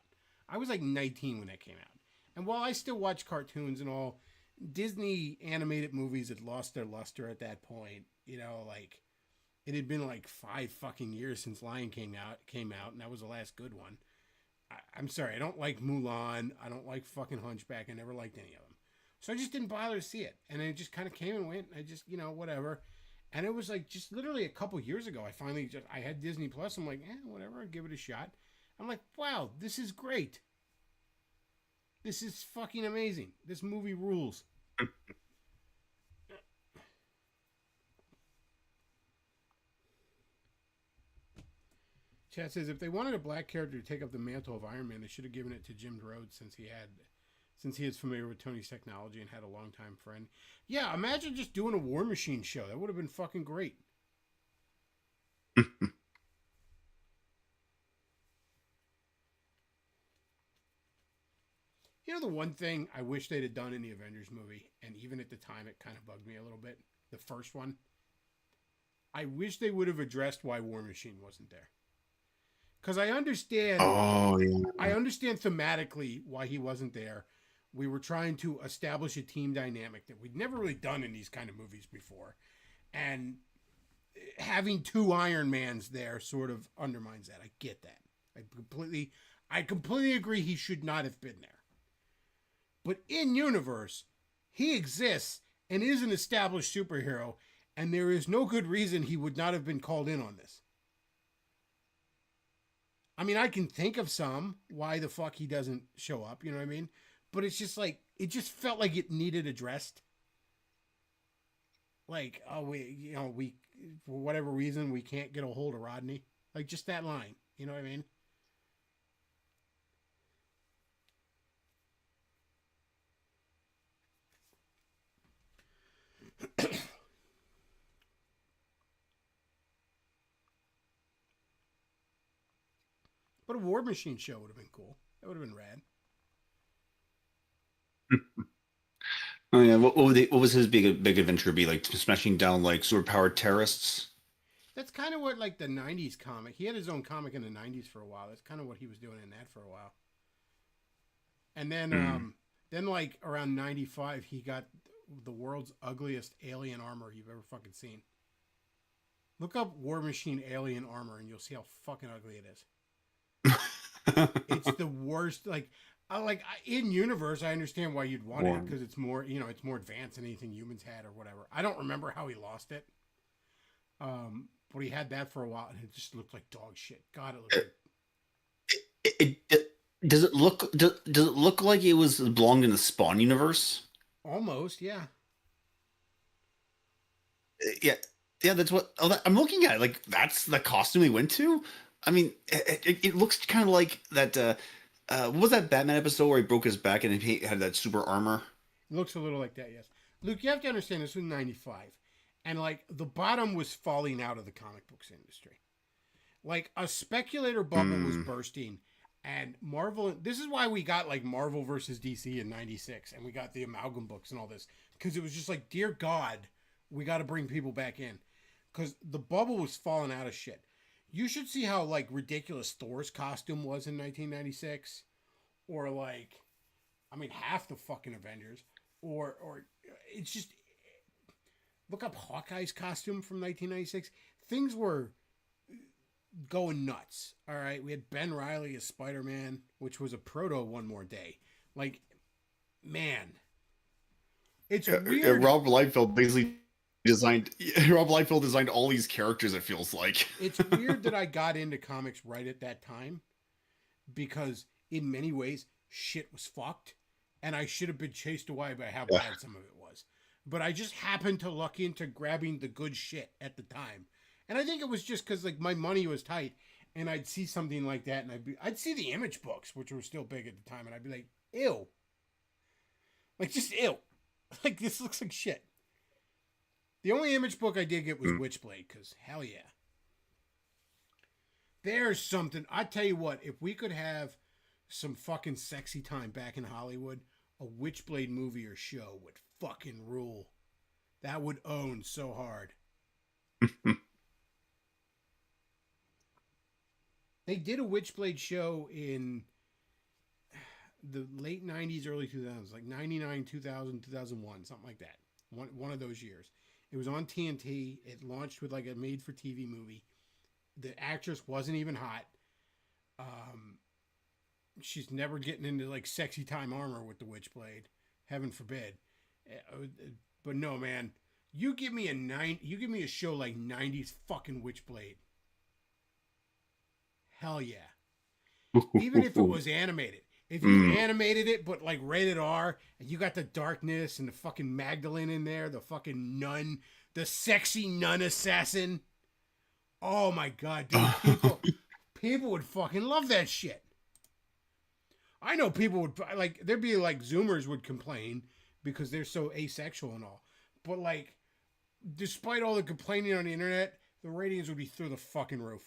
I was like 19 when that came out. And while I still watch cartoons and all, Disney animated movies had lost their luster at that point. You know, like it had been like 5 fucking years since Lion King came out, and that was the last good one. I'm sorry, I don't like Mulan. I don't like fucking Hunchback. I never liked any of them. So I just didn't bother to see it. And it just kind of came and went. I just, you know, whatever. And it was like just literally a couple years ago, I had Disney Plus. I'm like, whatever, I'll give it a shot. I'm like, wow, this is great. This is fucking amazing. This movie rules. Chad says, if they wanted a black character to take up the mantle of Iron Man, they should have given it to Jim Rhodes since he is familiar with Tony's technology and had a longtime friend. Yeah, imagine just doing a War Machine show. That would have been fucking great. You know the one thing I wish they'd have done in the Avengers movie, and even at the time it kind of bugged me a little bit, the first one, I wish they would have addressed why War Machine wasn't there. Because I understand. Oh yeah. I understand thematically why he wasn't there. We were trying to establish a team dynamic that we'd never really done in these kind of movies before. And having 2 Iron Mans there sort of undermines that. I get that. I completely agree he should not have been there. But in universe, he exists and is an established superhero, and there is no good reason he would not have been called in on this. I mean, I can think of some why the fuck he doesn't show up, you know what I mean? But it's just like, it just felt like it needed addressed. Like, oh, we, for whatever reason, we can't get a hold of Rodney. Like, just that line, you know what I mean? But a War Machine show would have been cool. That would have been rad. Oh yeah, what was his big adventure be like? Smashing down like superpowered terrorists? That's kind of what like the 90s comic. He had his own comic in the 90s for a while. That's kind of what he was doing in that for a while. And then like around 95 he got the world's ugliest alien armor you've ever fucking seen. Look up War Machine alien armor and you'll see how fucking ugly it is. It's the worst. Like in universe, I understand why you'd want it because it's more, it's more advanced than anything humans had or whatever. I don't remember how he lost it. But he had that for a while and it just looked like dog shit. God, it looked like... does it look like it was belonged in the Spawn universe? Almost, yeah. Yeah, yeah, that's what I'm looking at. Like that's the costume he went to. I mean, it looks kind of like that. What was that Batman episode where he broke his back and he had that super armor? It looks a little like that, yes. Luke, you have to understand this was 95. And like the bottom was falling out of the comic books industry. Like a speculator bubble was bursting, and Marvel. This is why we got like Marvel versus DC in '96, and we got the amalgam books and all this, because it was just like, dear God, we got to bring people back in, because the bubble was falling out of shit. You should see how like ridiculous Thor's costume was in 1996, or like, I mean, half the fucking Avengers, or it's just look up Hawkeye's costume from 1996. Things were going nuts. All right, we had Ben Riley as Spider-Man, which was a proto One More Day. Like, man, it's weird. Rob Liefeld basically designed. Rob Liefeld designed all these characters. It feels like It's weird that I got into comics right at that time, because in many ways shit was fucked, and I should have been chased away by how bad some of it was. But I just happened to luck into grabbing the good shit at the time. And I think it was just because like my money was tight, and I'd see something like that, and I'd see the Image books, which were still big at the time, and I'd be like, ew, like just ew, like this looks like shit. The only Image book I did get was Witchblade, because hell yeah, there's something. I tell you what, if we could have some fucking sexy time back in Hollywood, a Witchblade movie or show would fucking rule. That would own so hard. They did a Witchblade show in the late 90s, early 2000s, like 99, 2000, 2001, something like that. One of those years. It was on TNT. It launched with like a made-for-TV movie. The actress wasn't even hot. She's never getting into like sexy time armor with the Witchblade. Heaven forbid. But no, man. You give me a show like 90s fucking Witchblade. Hell yeah. Even if it was animated. If you animated it, but like rated R, and you got the darkness and the fucking Magdalene in there, the fucking nun, the sexy nun assassin. Oh my God, dude. People would fucking love that shit. I know people would, like, there'd be like Zoomers would complain because they're so asexual and all. But like, despite all the complaining on the internet, the ratings would be through the fucking roof.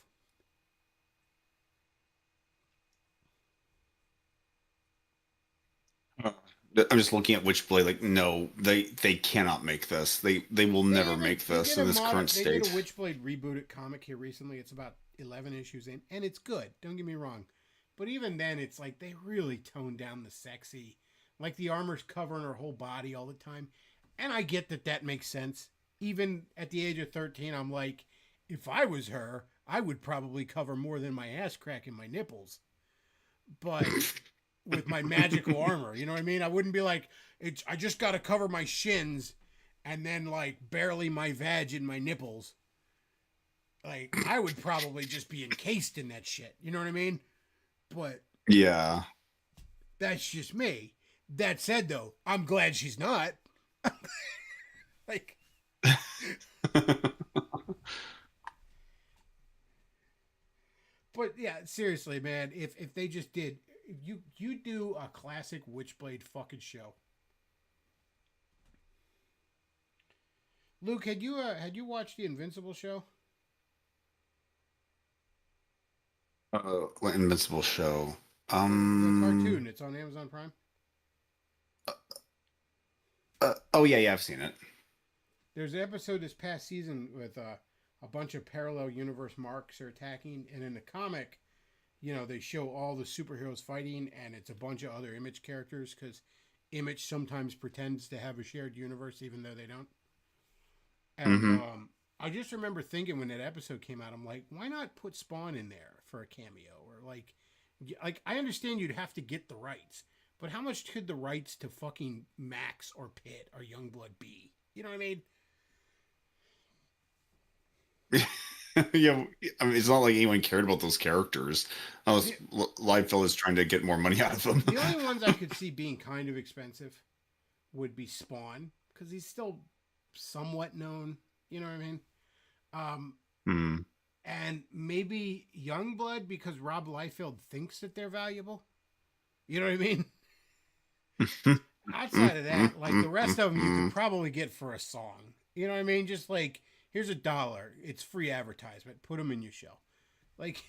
I'm just looking at Witchblade. Like, no, they cannot make this. They will never make this in this current They state. did a Witchblade rebooted comic here recently. It's about 11 issues in, and it's good. Don't get me wrong. But even then, it's like they really toned down the sexy. Like the armor's covering her whole body all the time. And I get that that makes sense. Even at the age of 13, I'm like, if I was her, I would probably cover more than my ass crack and my nipples. But with my magical armor, you know what I mean? I wouldn't be like, I just got to cover my shins and then like barely my vag and my nipples. Like, I would probably just be encased in that shit. You know what I mean? But Yeah. that's just me. That said, though, I'm glad she's not. Like, but yeah, seriously, man. If they just did, if you do a classic Witchblade fucking show. Luke, had you watched the Invincible show? Invincible show. The cartoon. It's on Amazon Prime. Oh yeah, I've seen it. There's an episode this past season with a bunch of parallel universe marks are attacking, and in the comic, you know, they show all the superheroes fighting, and it's a bunch of other Image characters because Image sometimes pretends to have a shared universe even though they don't. And I just remember thinking when that episode came out, I'm like, why not put Spawn in there for a cameo? Or like I understand you'd have to get the rights, but how much could the rights to fucking Max or Pitt or Youngblood be? You know what I mean? Yeah, I mean, it's not like anyone cared about those characters, unless Liefeld is trying to get more money out of them. The only ones I could see being kind of expensive would be Spawn, because he's still somewhat known. You know what I mean? Um, Hmm. and maybe Youngblood, because Rob Liefeld thinks that they're valuable. You know what I mean? Outside of that, like the rest of them, you could probably get for a song. You know what I mean? Just like, here's $1. It's free advertisement. Put them in your show. Like,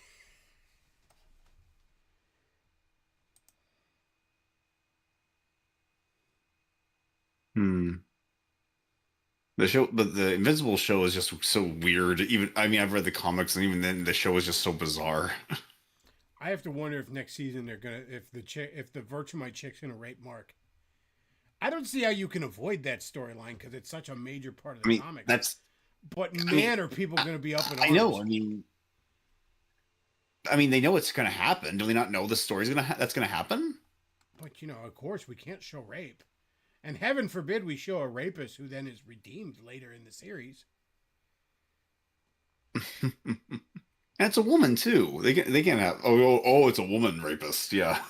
Hmm. The show, but the Invincible show is just so weird. Even, I mean, I've read the comics, and even then, the show is just so bizarre. I have to wonder if next season they're gonna, if the Virtuemite chick's gonna rape Mark. I don't see how you can avoid that storyline because it's such a major part of I the mean, comics. that's. But I man, mean, are people going to be up in I arms? know. I mean, they know it's going to happen. Do they not know the story's that's going to happen? But you know, of course, we can't show rape, and heaven forbid we show a rapist who then is redeemed later in the series. And it's a woman too. They can't have. It's a woman rapist. Yeah.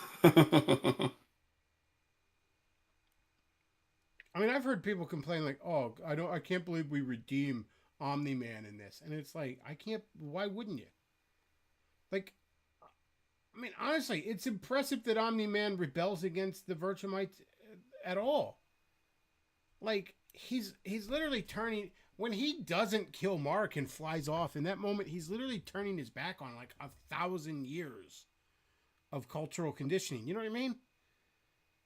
I mean, I've heard people complain like, "Oh, I can't believe we redeem Omni Man in this," and it's like, I can't. Why wouldn't you? Like, I mean, honestly, it's impressive that Omni Man rebels against the Virtuemites at all. Like, he's literally turning when he doesn't kill Mark and flies off. In that moment, he's literally turning his back on like 1,000 years of cultural conditioning. You know what I mean?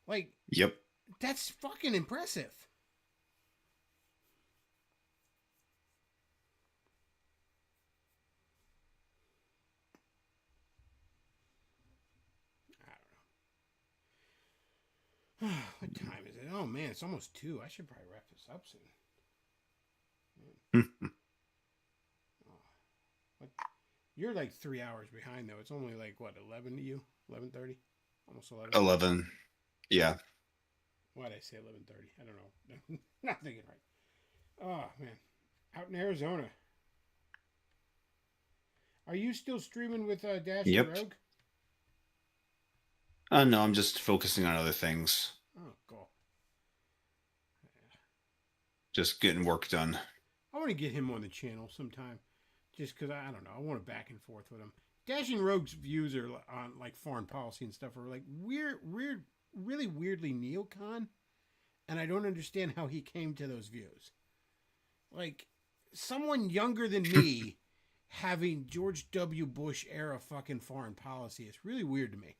Like, Yep. that's fucking impressive. I don't know. What time is it? Oh man, it's almost 2. I should probably wrap this up soon. What? You're like 3 hours behind though. It's only like what, 11 to you? 11:30? Almost 11. 11. Yeah. Why did I say 11:30? I don't know. Not thinking right. Oh man, out in Arizona. Are you still streaming with Dash Yep. and Rogue? No, I'm just focusing on other things. Oh, cool. Just getting work done. I want to get him on the channel sometime, just because I don't know. I want to back and forth with him. Dash and Rogue's views are on like foreign policy and stuff are like weird, really weirdly neocon, and I don't understand how he came to those views. Like someone younger than me having George W. Bush era fucking foreign policy is really weird to me.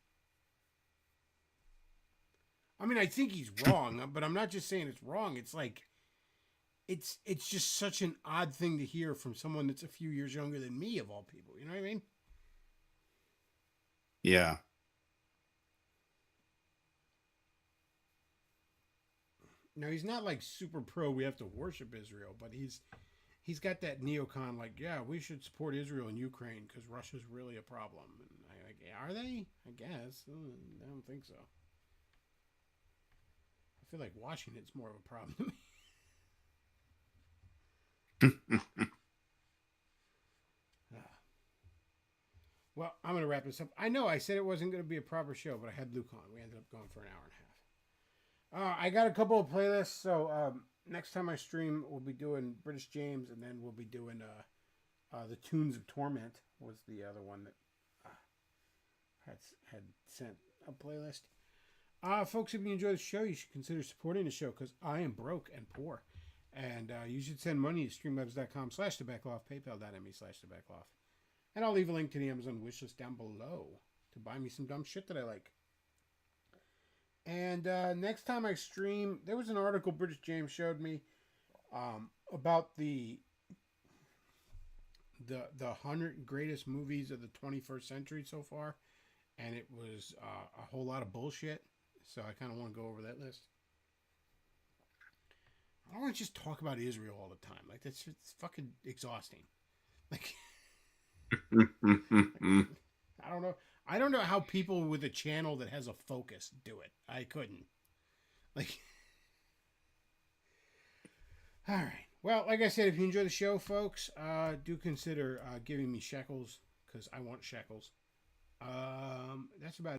I mean, I think he's wrong, but I'm not just saying it's wrong. It's like it's just such an odd thing to hear from someone that's a few years younger than me, of all people. You know what I mean? Yeah. Now he's not like super pro. We have to worship Israel, but he's got that neocon like, yeah, we should support Israel and Ukraine because Russia's really a problem. And I like, are they? I guess I don't think so. I feel like Washington's more of a problem to me. Well, I'm going to wrap this up. I know I said it wasn't going to be a proper show, but I had Luke on. We ended up going for an hour and a half. I got a couple of playlists, so next time I stream, we'll be doing British James, and then we'll be doing the Tunes of Torment was the other one that had sent a playlist. Folks, if you enjoy the show, you should consider supporting the show because I am broke and poor. And you should send money to streamlabs.com/thebackoff, paypal.me/thebackoff. And I'll leave a link to the Amazon wishlist down below to buy me some dumb shit that I like. And next time I stream, there was an article British James showed me about the 100 greatest movies of the 21st century so far. And it was a whole lot of bullshit. So I kind of want to go over that list. I don't want to just talk about Israel all the time. Like, it's fucking exhausting. Like, I don't know. I don't know how people with a channel that has a focus do it. I couldn't. Like, all right. Well, like I said, if you enjoy the show, folks, do consider giving me shekels because I want shekels. That's about